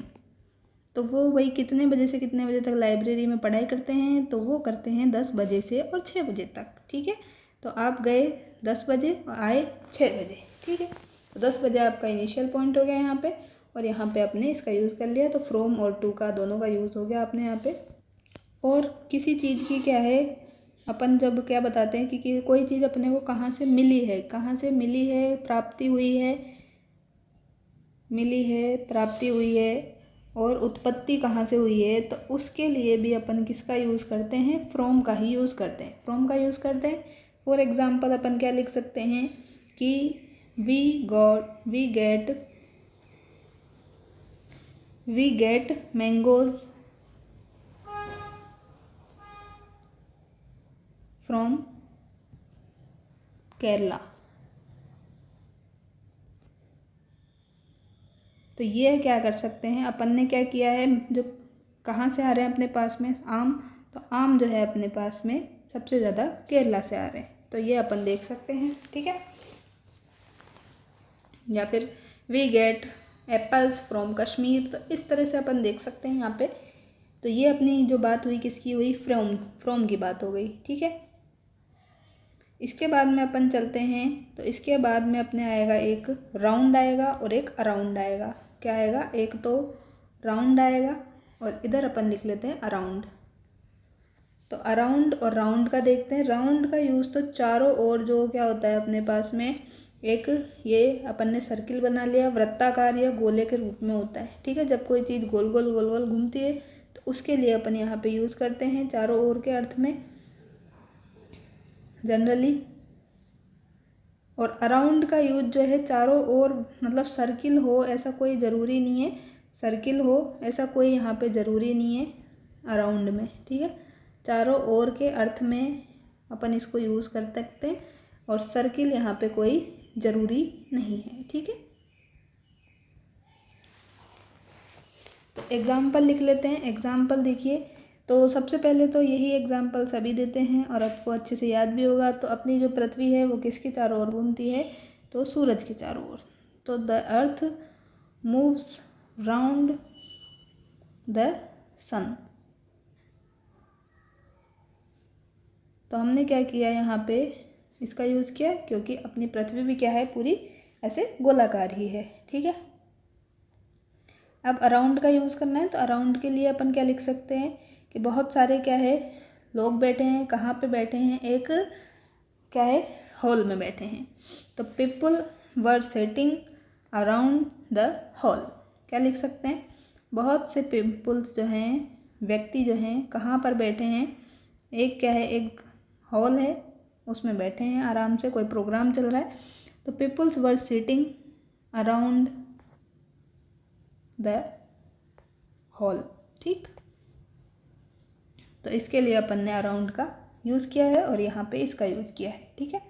S1: तो वो वही कितने बजे से कितने बजे तक लाइब्रेरी में पढ़ाई करते हैं, तो वो करते हैं 10 बजे से और 6 बजे तक, ठीक है। तो आप गए 10 बजे और आए 6 बजे, ठीक है। तो 10 बजे आपका इनिशियल पॉइंट हो गया यहाँ पे, और यहाँ पे आपने इसका यूज़ कर लिया। तो फ्रॉम और टू का दोनों का यूज़ हो गया आपने यहाँ पे। और किसी चीज़ की क्या है अपन जब क्या बताते हैं कि कोई चीज़ अपने को कहाँ से मिली है, कहाँ से मिली है, प्राप्ति हुई है, मिली है, प्राप्ति हुई है, और उत्पत्ति कहाँ से हुई है, तो उसके लिए भी अपन किसका यूज़ करते हैं, फ्रॉम का ही यूज़ करते हैं, फ्रॉम का यूज़ करते हैं। फॉर एग्ज़ाम्पल अपन क्या लिख सकते हैं कि we get mangoes from Kerala. तो ये क्या कर सकते हैं, अपन ने क्या किया है, जो कहाँ से आ रहे हैं अपने पास में, आम। तो आम जो है अपने पास में सबसे ज़्यादा केरला से आ रहे हैं, तो ये अपन देख सकते हैं, ठीक है। या फिर we get apples from Kashmir. तो इस तरह से अपन देख सकते हैं यहाँ पे। तो ये अपनी जो बात हुई किसकी हुई, फ्रॉम की बात हो गई, ठीक है। इसके बाद में अपन चलते हैं, तो इसके बाद में अपने आएगा एक राउंड आएगा और एक अराउंड आएगा। क्या आएगा, एक तो राउंड आएगा और इधर अपन लिख लेते हैं अराउंड। तो अराउंड और राउंड का देखते हैं। राउंड का यूज़ तो चारों ओर जो क्या होता है अपने पास में, एक ये अपन ने सर्किल बना लिया, वृत्ताकार या गोले के रूप में होता है, ठीक है। जब कोई चीज़ गोल गोल गोल गोल घूमती है तो उसके लिए अपन यहाँ पे यूज़ करते हैं चारों ओर के अर्थ में जनरली। और अराउंड का यूज जो है चारों ओर, मतलब सर्किल हो ऐसा कोई ज़रूरी नहीं है, सर्किल हो ऐसा कोई यहाँ पे ज़रूरी नहीं है अराउंड में, ठीक है। चारों ओर के अर्थ में अपन इसको यूज़ कर सकते हैं, और सर्किल यहाँ पे कोई ज़रूरी नहीं है, ठीक है। तो एग्ज़ाम्पल लिख लेते हैं। एग्ज़ाम्पल देखिए, तो सबसे पहले तो यही एग्जाम्पल सभी देते हैं और आपको अच्छे से याद भी होगा। तो अपनी जो पृथ्वी है वो किसके चारों ओर घूमती है, तो सूरज के चारों ओर। तो the earth moves round the sun. तो हमने क्या किया यहाँ पे, इसका यूज़ किया क्योंकि अपनी पृथ्वी भी क्या है, पूरी ऐसे गोलाकार ही है। ठीक है, अब अराउंड का यूज़ करना है। तो अराउंड के लिए अपन क्या लिख सकते हैं कि बहुत सारे क्या है लोग बैठे हैं। कहाँ पे बैठे हैं, एक क्या है हॉल में बैठे हैं। तो people were sitting around the hall. क्या लिख सकते हैं, बहुत से पीपल्स जो हैं, व्यक्ति जो हैं, कहाँ पर बैठे हैं, एक क्या है एक हॉल है उसमें बैठे हैं, आराम से कोई प्रोग्राम चल रहा है। तो peoples were sitting around the hall. ठीक, तो इसके लिए अपन ने अराउंड का यूज़ किया है और यहाँ पे इसका यूज़ किया है। ठीक है,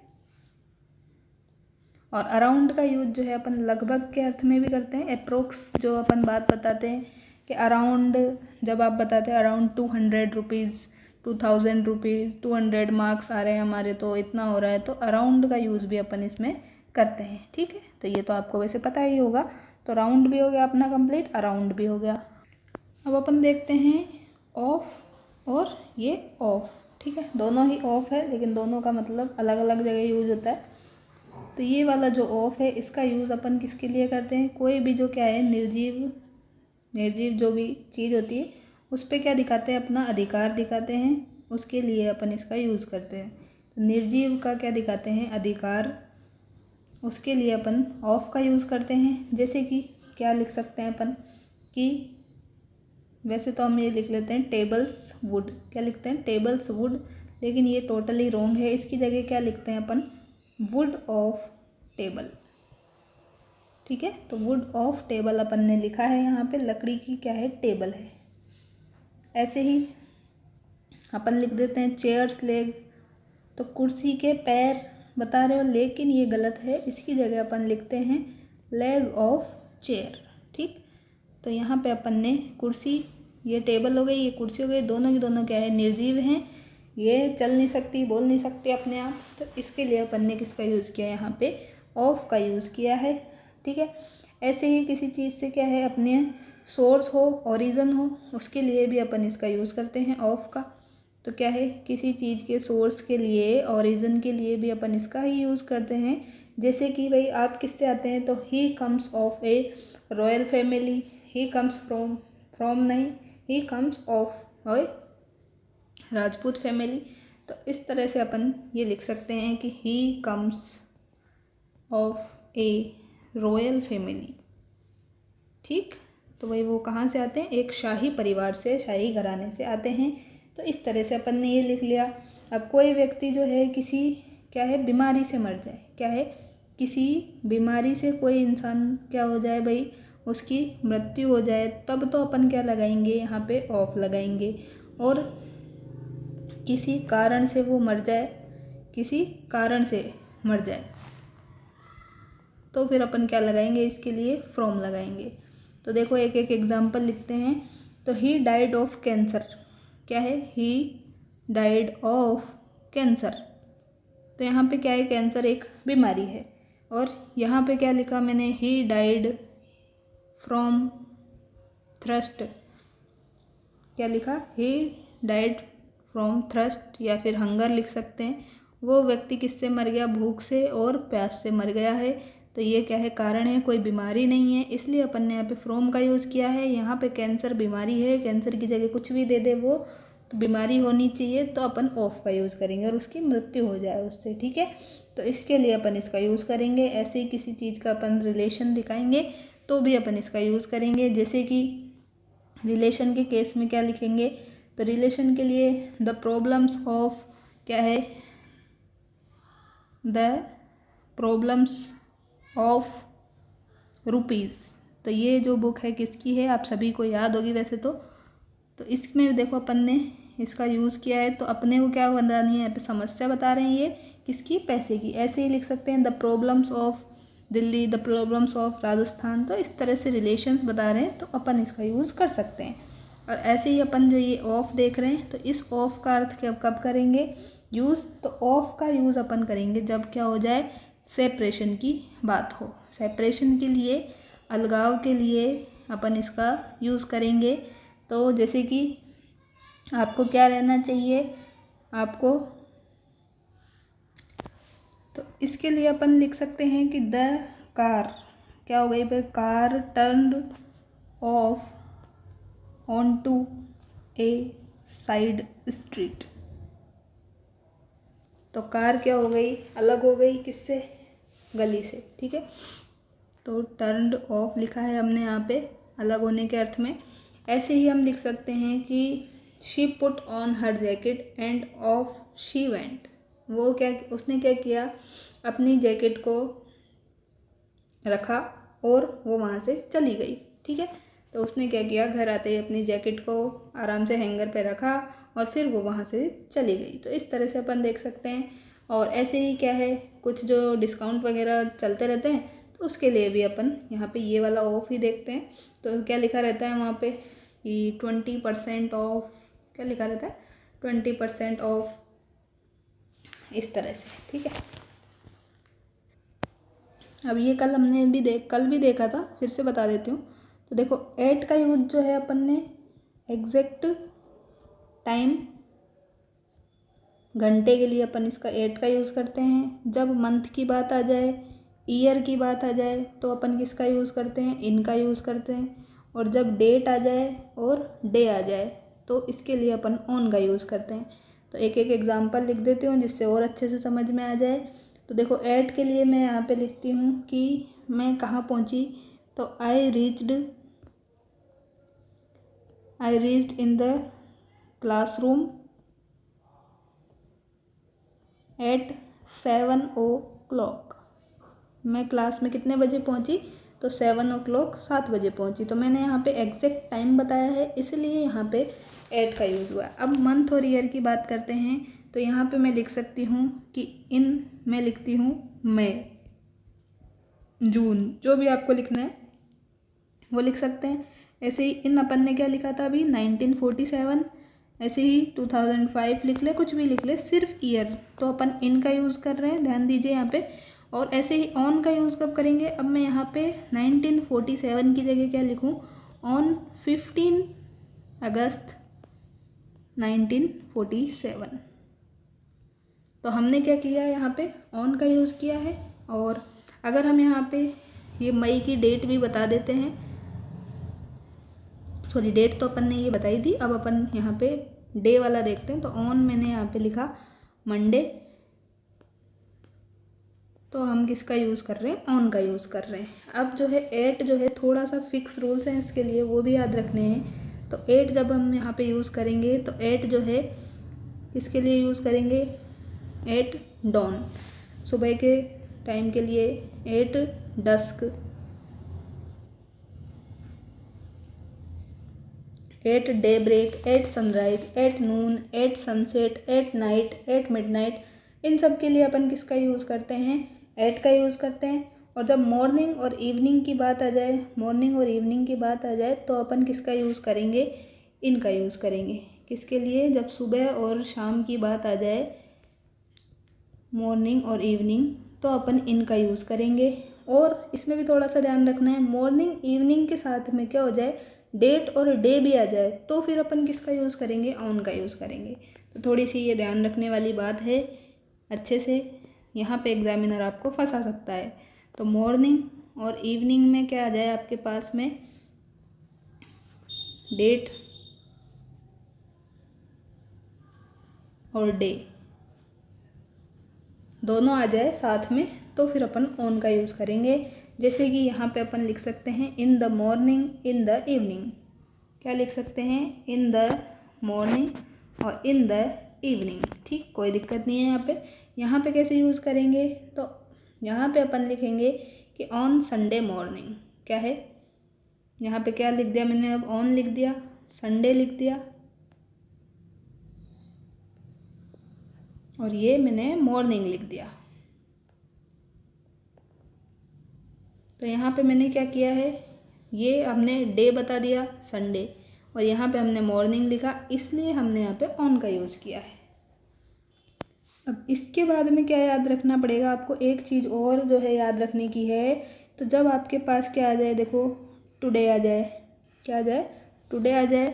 S1: और अराउंड का यूज़ जो है अपन लगभग के अर्थ में भी करते हैं। अप्रोक्स जो अपन बात बताते हैं कि अराउंड, जब आप बताते हैं अराउंड 200 रुपीज़, 2000 रुपीज़, 200 मार्क्स आ रहे हैं हमारे, तो इतना हो रहा है, तो अराउंड का यूज़ भी अपन इसमें करते हैं। ठीक है, तो ये तो आपको वैसे पता ही होगा। तो राउंड भी हो गया अपना कंप्लीट, अराउंड भी हो गया। अब अपन देखते हैं ऑफ और ये ऑफ। ठीक है, दोनों ही ऑफ है लेकिन दोनों का मतलब अलग अलग जगह यूज़ होता है। तो ये वाला जो ऑफ है इसका यूज़ अपन किसके लिए करते हैं, कोई भी जो क्या है निर्जीव जो भी चीज़ होती है उस पर क्या दिखाते हैं, अपना अधिकार दिखाते हैं, उसके लिए अपन इसका यूज़ करते हैं। तो निर्जीव का क्या दिखाते हैं, अधिकार, उसके लिए अपन ऑफ का यूज़ करते हैं। जैसे कि क्या लिख सकते हैं अपन कि वैसे तो हम ये लिख लेते हैं टेबल्स वुड। क्या लिखते हैं, टेबल्स वुड, लेकिन ये टोटली रॉन्ग है। इसकी जगह क्या लिखते हैं अपन, वुड ऑफ टेबल। ठीक है, तो वुड ऑफ टेबल अपन ने लिखा है यहाँ पे, लकड़ी की क्या है टेबल है। ऐसे ही अपन लिख देते हैं चेयर्स लेग। तो कुर्सी के पैर बता रहे हो लेकिन ये गलत है, इसकी जगह अपन लिखते हैं लेग ऑफ चेयर। ठीक, तो यहाँ पे अपन ने कुर्सी, ये टेबल हो गई, ये कुर्सी हो गई, दोनों की दोनों क्या है निर्जीव हैं, ये चल नहीं सकती, बोल नहीं सकती अपने आप। तो इसके लिए अपन ने किसका यूज़ किया, यहाँ पे ऑफ का यूज़ किया है। ठीक है, ऐसे ही किसी चीज़ से क्या है अपने सोर्स हो, ओरिजिन हो, उसके लिए भी अपन इसका यूज़ करते हैं ऑफ का। तो क्या है, किसी चीज़ के सोर्स के लिए, ओरिजिन के लिए भी अपन इसका ही यूज़ करते हैं। जैसे कि भाई आप किससे आते हैं, तो he comes of a royal family, he comes from नहीं, he comes of a Rajput family. तो इस तरह से अपन ये लिख सकते हैं कि ही comes of a royal family. ठीक, तो वही वो कहाँ से आते हैं, एक शाही परिवार से, शाही घराने से आते हैं। तो इस तरह से अपन ने ये लिख लिया। अब कोई व्यक्ति जो है किसी क्या है बीमारी से मर जाए, क्या है किसी बीमारी से कोई इंसान क्या हो जाए भाई, उसकी मृत्यु हो जाए, तब तो अपन क्या लगाएंगे, यहाँ पे ऑफ लगाएंगे। और किसी कारण से वो मर जाए, किसी कारण से मर जाए, तो फिर अपन क्या लगाएंगे, इसके लिए फ्रॉम लगाएंगे। तो देखो एक एक एग्जाम्पल लिखते हैं। तो ही डाइड ऑफ कैंसर, क्या है, ही डाइड ऑफ कैंसर। तो यहाँ पे क्या है, कैंसर एक बीमारी है। और यहाँ पे क्या लिखा मैंने, ही डाइड फ्रॉम थ्रस्ट। क्या लिखा, ही डाइड फ्रॉम थ्रस्ट, या फिर हंगर लिख सकते हैं। वो व्यक्ति किससे मर गया, भूख से और प्यास से मर गया है। तो ये क्या है, कारण है, कोई बीमारी नहीं है, इसलिए अपन ने यहाँ पे फ्रॉम का यूज़ किया है। यहाँ पे कैंसर बीमारी है, कैंसर की जगह कुछ भी दे दे वो, तो बीमारी होनी चाहिए, तो अपन ऑफ का यूज़ करेंगे और उसकी मृत्यु हो जाए उससे। ठीक है, तो इसके लिए अपन इसका यूज़ करेंगे। ऐसे ही किसी चीज़ का अपन रिलेशन दिखाएंगे तो भी अपन इसका यूज़ करेंगे। जैसे कि रिलेशन के केस में क्या लिखेंगे, तो रिलेशन के लिए द प्रॉब्लम्स ऑफ, क्या है, द प्रॉब्लम्स ऑफ रुपीज़। तो ये जो बुक है किसकी है, आप सभी को याद होगी वैसे तो इसमें देखो अपन ने इसका यूज़ किया है। तो अपने को क्या बनानी है, यहाँ पे समस्या बता रहे हैं, ये किसकी, पैसे की। ऐसे ही लिख सकते हैं the problems of Delhi, the problems of Rajasthan. तो इस तरह से रिलेशंस बता रहे हैं तो अपन इसका यूज़ कर सकते हैं। और ऐसे ही अपन जो ये ऑफ देख रहे हैं, तो इस ऑफ का अर्थ कब करेंगे यूज़, तो ऑफ का यूज़ अपन करेंगे जब क्या हो जाए, सेपरेशन की बात हो। सेपरेशन के लिए, अलगाव के लिए अपन इसका यूज़ करेंगे। तो जैसे कि आपको क्या रहना चाहिए, आपको, तो इसके लिए अपन लिख सकते हैं कि द कार, क्या हो गई भाई, car turned off on to a side street. तो कार क्या हो गई, अलग हो गई किससे, गली से, ठीक है। तो टर्न्ड ऑफ लिखा है हमने यहाँ पे अलग होने के अर्थ में। ऐसे ही हम लिख सकते हैं कि she put on her jacket end of she went. वो क्या, उसने क्या किया, अपनी जैकेट को रखा और वो वहाँ से चली गई, ठीक है। तो उसने क्या किया, घर आते ही अपनी जैकेट को आराम से हैंगर पे रखा और फिर वो वहाँ से चली गई। तो इस तरह से अपन देख सकते हैं। और ऐसे ही क्या है, कुछ जो डिस्काउंट वगैरह चलते रहते हैं, तो उसके लिए भी अपन यहाँ पे ये वाला ऑफ ही देखते हैं। तो क्या लिखा रहता है वहाँ पे कि 20% ऑफ, क्या लिखा रहता है, 20% ऑफ, इस तरह से, ठीक है। अब ये कल भी देखा था, फिर से बता देती हूँ। तो देखो एट का यूज जो है अपन ने एग्जैक्ट टाइम, घंटे के लिए अपन इसका एट का यूज़ करते हैं। जब मंथ की बात आ जाए, ईयर की बात आ जाए, तो अपन किसका यूज़ करते हैं, इनका यूज़ करते हैं। और जब डेट आ जाए और डे आ जाए, तो इसके लिए अपन ऑन का यूज़ करते हैं। तो एक एक एग्जांपल लिख देती हूँ जिससे और अच्छे से समझ में आ जाए। तो देखो एट के लिए मैं यहाँ पे लिखती हूँ कि मैं कहाँ पहुँची, तो I reached in the classroom at 7 o'clock। मैं क्लास में कितने बजे पहुंची, तो 7 o'clock, 7 बजे पहुंची। तो मैंने यहाँ पे एग्जैक्ट टाइम बताया है, इसलिए यहाँ पे एट का यूज़ हुआ। अब मंथ और ईयर की बात करते हैं। तो यहाँ पे मैं लिख सकती हूँ कि इन, मैं लिखती हूँ मई, जून, जो भी आपको लिखना है वो लिख सकते हैं। ऐसे ही इन अपन ने क्या लिखा था अभी, 1947। ऐसे ही 2005 लिख ले, कुछ भी लिख ले, सिर्फ ईयर। तो अपन इन का यूज़ कर रहे हैं, ध्यान दीजिए यहाँ पे। और ऐसे ही ऑन का यूज़ कब करेंगे, अब मैं यहाँ पे 1947 की जगह क्या लिखूँ, ऑन 15 अगस्त 1947। तो हमने क्या किया, यहाँ पे ऑन का यूज़ किया है। और अगर हम यहाँ पे ये मई की डेट भी बता देते हैं, सॉरी डेट तो अपन ने ये बताई थी, अब अपन यहाँ पे डे वाला देखते हैं। तो ऑन मैंने यहाँ पे लिखा मंडे। तो हम किसका यूज़ कर रहे हैं, ऑन का यूज़ कर रहे हैं। अब जो है एट जो है, थोड़ा सा फिक्स रूल्स हैं इसके लिए, वो भी याद रखने हैं। तो एट जब हम यहाँ पे यूज़ करेंगे, तो एट जो है किसके लिए यूज़ करेंगे, एट डॉन, सुबह के टाइम के लिए, at dusk, at daybreak, at sunrise, at noon, at sunset, at night, at midnight, इन सब के लिए अपन किसका यूज़ करते हैं, एट का यूज़ करते हैं। और जब मॉर्निंग और इवनिंग की बात आ जाए, मॉर्निंग और इवनिंग की बात आ जाए, तो अपन किसका यूज़ करेंगे, इनका यूज़ करेंगे। किसके लिए, जब सुबह और शाम की बात आ जाए, मॉर्निंग और इवनिंग, तो अपन इनका यूज़ करेंगे। और इसमें भी थोड़ा सा ध्यान रखना है, मॉर्निंग इवनिंग के साथ में क्या हो जाए, डेट और डे भी आ जाए, तो फिर अपन किसका यूज़ करेंगे, ऑन का यूज़ करेंगे। तो थोड़ी सी ये ध्यान रखने वाली बात है अच्छे से, यहाँ पे एग्जामिनर आपको फंसा सकता है। तो मॉर्निंग और इवनिंग में क्या आ जाए आपके पास में, डेट और डे दोनों आ जाए साथ में, तो फिर अपन ऑन का यूज़ करेंगे। जैसे कि यहाँ पे अपन लिख सकते हैं in the morning, in the evening, क्या लिख सकते हैं, इन द मॉर्निंग और इन द इवनिंग, ठीक, कोई दिक्कत नहीं है यहाँ पे। यहाँ पे कैसे यूज़ करेंगे, तो यहाँ पे अपन लिखेंगे कि ऑन संडे मॉर्निंग, क्या है, यहाँ पे क्या लिख दिया मैंने, अब ऑन लिख दिया, संडे लिख दिया, और ये मैंने मॉर्निंग लिख दिया। तो यहाँ पे मैंने क्या किया है, ये हमने डे बता दिया संडे, और यहाँ पे हमने मॉर्निंग लिखा, इसलिए हमने यहाँ पे ऑन का यूज़ किया है। अब इसके बाद में क्या याद रखना पड़ेगा आपको, एक चीज़ और जो है याद रखने की है। तो जब आपके पास क्या आ जाए, देखो टुडे आ जाए, क्या आ जाए, टुडे आ जाए,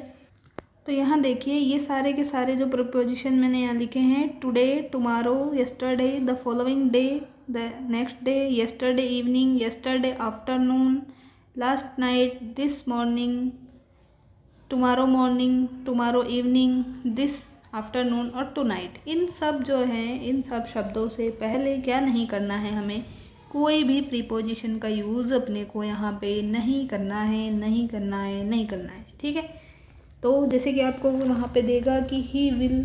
S1: तो यहाँ देखिए ये सारे के सारे जो प्रीपोजिशन मैंने यहाँ लिखे हैं, today, tomorrow, yesterday, the following day, the next day, yesterday evening, yesterday afternoon, last night, this morning, tomorrow morning, tomorrow evening, this afternoon और टू नाइट, इन सब जो हैं, इन सब शब्दों से पहले क्या नहीं करना है, हमें कोई भी प्रीपोजिशन का यूज़ अपने को यहाँ पे नहीं करना है, नहीं करना है, नहीं करना है, ठीक है। तो जैसे कि आपको वहाँ पे देगा कि he will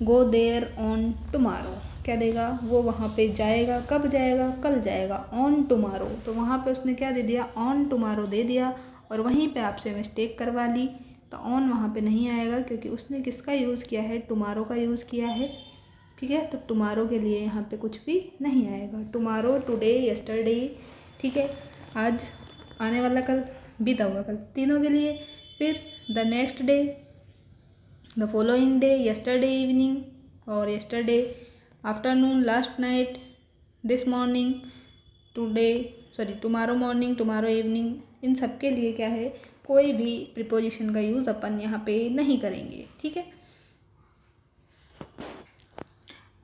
S1: go there on tomorrow, क्या देगा, वो वहाँ पे जाएगा, कब जाएगा, कल जाएगा, ऑन टुमारो, तो वहाँ पे उसने क्या दे दिया, ऑन टुमारो दे दिया, और वहीं पे आपसे मिस्टेक करवा ली, तो ऑन वहाँ पे नहीं आएगा क्योंकि उसने किसका यूज़ किया है, टुमारो का यूज़ किया है, ठीक है। तो टुमारो के लिए यहाँ पे कुछ भी नहीं आएगा, टुमारो, टुडे, यस्टरडे, ठीक है, आज, आने वाला कल, बीता हुआ कल, तीनों के लिए। फिर the next day, the following day, yesterday evening और yesterday afternoon, last night, this morning, tomorrow morning, tomorrow evening, इन सब के लिए क्या है, कोई भी प्रीपोजिशन का यूज़ अपन यहाँ पे नहीं करेंगे, ठीक है।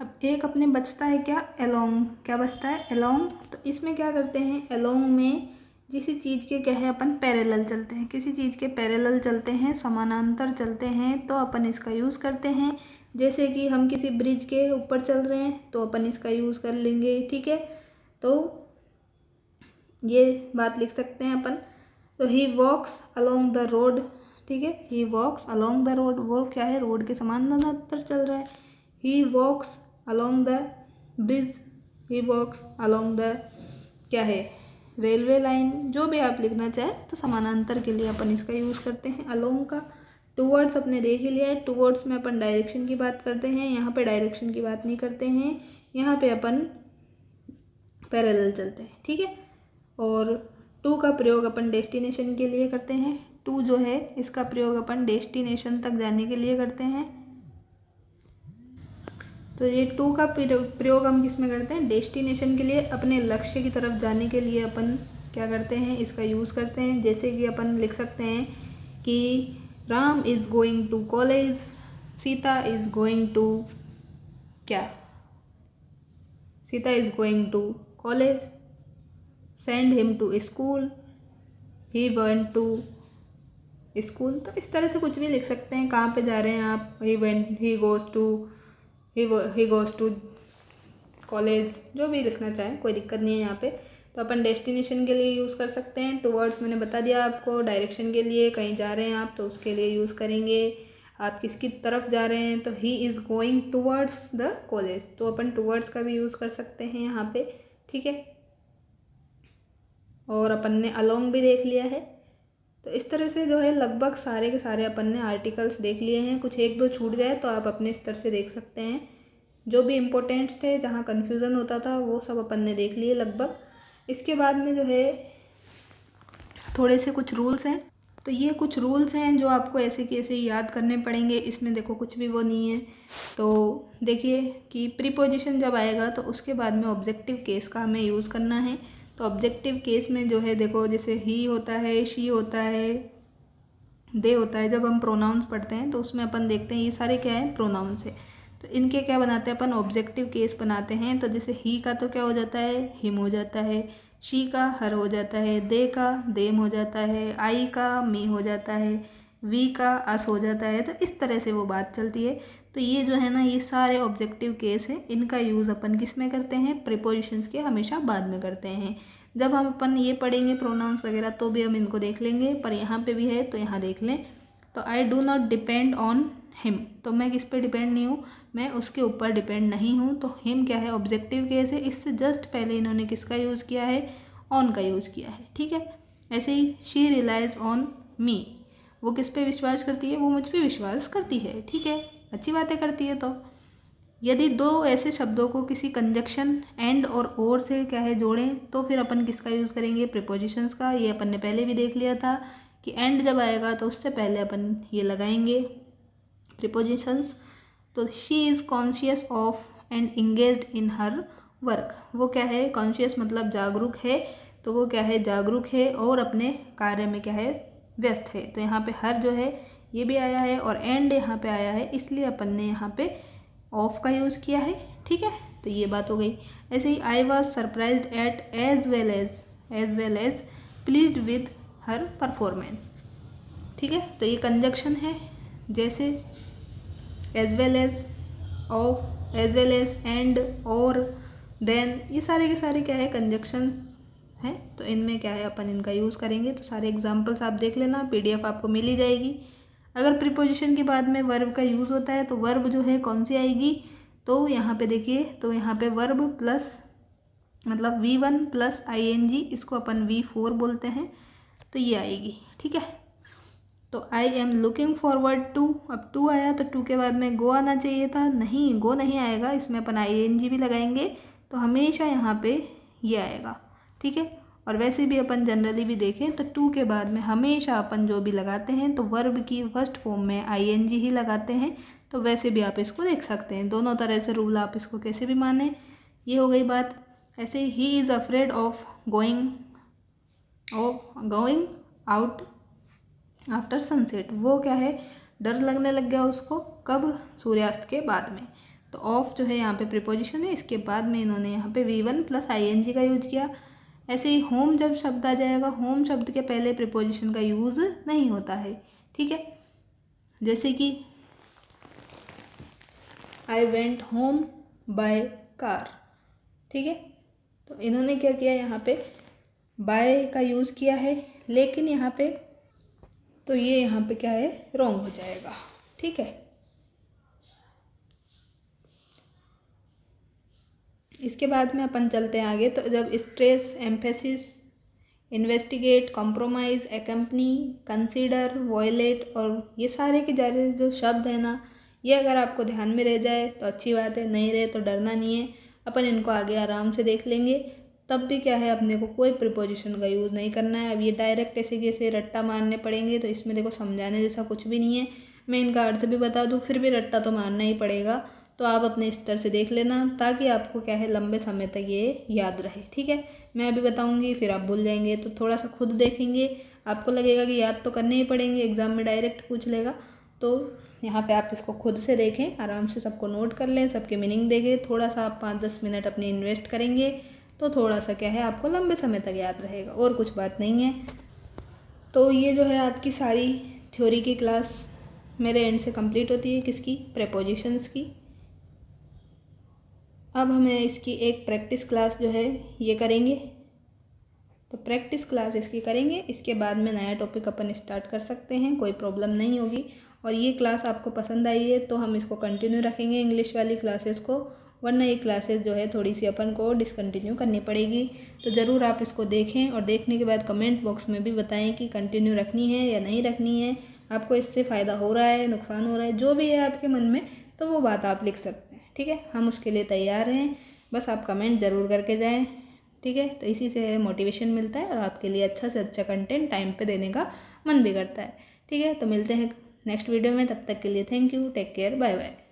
S1: अब एक अपने बचता है क्या, अलोंग, क्या बचता है, अलोंग। तो इसमें क्या करते हैं, अलोंग में किसी चीज़ के क्या है, अपन पैरेलल चलते हैं, किसी चीज़ के पैरेलल चलते हैं, समानांतर चलते हैं, तो अपन इसका यूज़ करते हैं। जैसे कि हम किसी ब्रिज के ऊपर चल रहे हैं तो अपन इसका यूज़ कर लेंगे, ठीक है। तो ये बात लिख सकते हैं अपन। तो he walks along the road, ठीक है, he walks along the road, वो क्या है, रोड के समानांतर चल रहा है। He walks along the bridge, he walks along the, क्या है, रेलवे लाइन, जो भी आप लिखना चाहें, तो समानांतर के लिए अपन इसका यूज़ करते हैं अलोंग का। टूवर्ड्स अपने देख ही लिया है, टूवर्ड्स में अपन डायरेक्शन की बात करते हैं, यहाँ पे डायरेक्शन की बात नहीं करते हैं, यहाँ पे अपन पैरेलल चलते हैं, ठीक है। और टू का प्रयोग अपन डेस्टिनेशन के लिए करते हैं, टू जो है इसका प्रयोग अपन डेस्टिनेशन तक जाने के लिए करते हैं। तो ये टू का प्रयोग हम किस में करते हैं, डेस्टिनेशन के लिए, अपने लक्ष्य की तरफ जाने के लिए अपन क्या करते हैं, इसका यूज़ करते हैं। जैसे कि अपन लिख सकते हैं कि Ram is going to college, Sita is going to, क्या, Sita is going to college, send him to school, he went to school. तो इस तरह से कुछ भी लिख सकते हैं, कहाँ पे जा रहे हैं आप, ही गोज़ टू कॉलेज, जो भी लिखना चाहें, कोई दिक्कत नहीं है यहाँ पे। तो अपन डेस्टिनेशन के लिए यूज़ कर सकते हैं। टूवर्ड्स मैंने बता दिया आपको, डायरेक्शन के लिए, कहीं जा रहे हैं आप तो उसके लिए यूज़ करेंगे। आप किसकी तरफ जा रहे हैं, तो he is going towards the college, तो अपन टूवर्ड्स का भी यूज़ कर सकते हैं यहाँ पे, ठीक है। और अपन ने अलोंग भी देख लिया है। तो इस तरह से जो है लगभग सारे के सारे अपन ने आर्टिकल्स देख लिए हैं। कुछ एक दो छूट जाए तो आप अपने स्तर से देख सकते हैं। जो भी इम्पोर्टेंट्स थे, जहाँ कन्फ्यूज़न होता था, वो सब अपन ने देख लिए लगभग। इसके बाद में जो है थोड़े से कुछ रूल्स हैं। तो ये कुछ रूल्स हैं जो आपको ऐसे कि ऐसे याद करने पड़ेंगे। इसमें देखो कुछ भी वो नहीं है। तो देखिए कि प्रीपोजिशन जब आएगा तो उसके बाद में ऑब्जेक्टिव केस का हमें यूज़ करना है। तो ऑब्जेक्टिव केस में जो है देखो, जैसे ही होता है, शी होता है, दे होता है। जब हम प्रोनाउंस पढ़ते हैं तो उसमें अपन देखते हैं ये सारे क्या है, प्रोनाउंस है। तो इनके क्या बनाते हैं अपन, ऑब्जेक्टिव केस बनाते हैं। तो जैसे ही का तो क्या हो जाता है, हिम हो जाता है। शी का हर हो जाता है। दे का देम हो जाता है। आई का मी हो जाता है। वी का अस हो जाता है। तो इस तरह से वो बात चलती है। तो ये जो है ना, ये सारे ऑब्जेक्टिव केस हैं। इनका यूज़ अपन किस में करते हैं, प्रीपोजिशंस के हमेशा बाद में करते हैं। जब हम अपन ये पढ़ेंगे प्रोनाउंस वगैरह तो भी हम इनको देख लेंगे, पर यहाँ पे भी है तो यहाँ देख लें। तो I do not depend on him, तो मैं किस पे डिपेंड नहीं हूँ, मैं उसके ऊपर डिपेंड नहीं हूँ। तो हिम क्या है, ऑब्जेक्टिव केस है। इससे जस्ट पहले इन्होंने किसका यूज़ किया है, ऑन का यूज़ किया है, ठीक है। ऐसे ही शी रिलाइज ऑन मी, वो किस पे विश्वास करती है, वो मुझ पे विश्वास करती है, ठीक है, अच्छी बातें करती है। तो यदि दो ऐसे शब्दों को किसी कंजक्शन एंड और से क्या है जोड़ें, तो फिर अपन किसका यूज़ करेंगे, प्रीपोजिशंस का। ये अपन ने पहले भी देख लिया था कि एंड जब आएगा तो उससे पहले अपन ये लगाएंगे प्रीपोजिशंस। तो she is conscious of and engaged in her work. वो क्या है, कॉन्शियस मतलब जागरूक है, तो वो क्या है, जागरूक है और अपने कार्य में क्या है, व्यस्त है। तो यहाँ पे हर जो है ये भी आया है और एंड यहाँ पे आया है, इसलिए अपन ने यहाँ पे ऑफ का यूज़ किया है। ठीक है, तो ये बात हो गई। ऐसे ही I was surprised at as well as pleased with her performance. ठीक है, तो ये कंजक्शन है, जैसे as well as, of, as well as, and, और, देन, ये सारे के सारे क्या है, कंजक्शंस हैं। तो इनमें क्या है, अपन इनका यूज़ करेंगे। तो सारे एग्जाम्पल्स आप देख लेना, PDF आपको मिल ही जाएगी। अगर प्रीपोजिशन के बाद में वर्ब का यूज़ होता है तो वर्ब जो है कौन सी आएगी, तो यहाँ पे देखिए, तो यहाँ पे वर्ब प्लस मतलब V1 प्लस ING, इसको अपन V4 बोलते हैं, तो ये आएगी। ठीक है, तो I am looking forward to, अब टू आया तो टू के बाद में गो आना चाहिए था, नहीं, गो नहीं आएगा, इसमें अपन ING भी लगाएंगे, तो हमेशा यहाँ पे ये आएगा। ठीक है, और वैसे भी अपन जनरली भी देखें तो टू के बाद में हमेशा अपन जो भी लगाते हैं तो वर्ब की फर्स्ट फॉर्म में ING ही लगाते हैं। तो वैसे भी आप इसको देख सकते हैं, दोनों तरह से रूल आप इसको कैसे भी माने। ये हो गई बात। ऐसे he is afraid of going out after sunset, वो क्या है, डर लगने लग गया उसको, कब, सूर्यास्त के बाद में। तो ऑफ जो है यहाँ पे प्रीपोजिशन है, इसके बाद में इन्होंने यहाँ पे V1 प्लस ING का यूज किया। ऐसे ही होम जब शब्द आ जाएगा, होम शब्द के पहले प्रीपोजिशन का यूज़ नहीं होता है। ठीक है, जैसे कि I went home by car. ठीक है, तो इन्होंने क्या किया, यहाँ पे बाय का यूज़ किया है, लेकिन यहाँ पे तो ये यहाँ पे क्या है, रॉन्ग हो जाएगा। ठीक है, इसके बाद में अपन चलते हैं आगे। तो जब stress, emphasis, investigate, compromise, accompany, consider, violet और ये सारे के जारे जो शब्द है ना, ये अगर आपको ध्यान में रह जाए तो अच्छी बात है, नहीं रहे तो डरना नहीं है, अपन इनको आगे आराम से देख लेंगे। तब भी क्या है, अपने को कोई प्रीपोजिशन का यूज़ नहीं करना है। अब ये डायरेक्ट ऐसे कैसे रट्टा मारने पड़ेंगे, तो इसमें देखो समझाने जैसा कुछ भी नहीं है। मैं इनका अर्थ भी बता दूँ, फिर भी रट्टा तो मारना ही पड़ेगा। तो आप अपने स्तर से देख लेना, ताकि आपको क्या है, लंबे समय तक ये याद रहे। ठीक है, मैं अभी बताऊंगी, फिर आप भूल जाएंगे, तो थोड़ा सा खुद देखेंगे, आपको लगेगा कि याद तो करने ही पड़ेंगे, एग्ज़ाम में डायरेक्ट पूछ लेगा। तो यहाँ पे आप इसको खुद से देखें, आराम से सबको नोट कर लें, सबके मीनिंग देखें, थोड़ा सा आप 5-10 मिनट अपने इन्वेस्ट करेंगे तो थोड़ा सा क्या है, आपको लंबे समय तक याद रहेगा, और कुछ बात नहीं है। तो ये जो है आपकी सारी थ्योरी की क्लास मेरे एंड से कंप्लीट होती है, किसकी, प्रीपोजिशंस की। अब हमें इसकी एक प्रैक्टिस क्लास जो है ये करेंगे, तो प्रैक्टिस क्लास इसकी करेंगे, इसके बाद में नया टॉपिक अपन स्टार्ट कर सकते हैं, कोई प्रॉब्लम नहीं होगी। और ये क्लास आपको पसंद आई है तो हम इसको कंटिन्यू रखेंगे, इंग्लिश वाली क्लासेस को, वरना ये क्लासेस जो है थोड़ी सी अपन को डिसकंटिन्यू करनी पड़ेगी। तो ज़रूर आप इसको देखें और देखने के बाद कमेंट बॉक्स में भी बताएं कि कंटिन्यू रखनी है या नहीं रखनी है, आपको इससे फ़ायदा हो रहा है, नुकसान हो रहा है, जो भी है आपके मन में, तो वो बात आप लिख सकते हैं। ठीक है, हम उसके लिए तैयार हैं, बस आप कमेंट ज़रूर करके जाएं। ठीक है, तो इसी से मोटिवेशन मिलता है और आपके लिए अच्छा से अच्छा कंटेंट टाइम पे देने का मन भी करता है। ठीक है, तो मिलते हैं नेक्स्ट वीडियो में, तब तक के लिए thank you, take care, bye bye.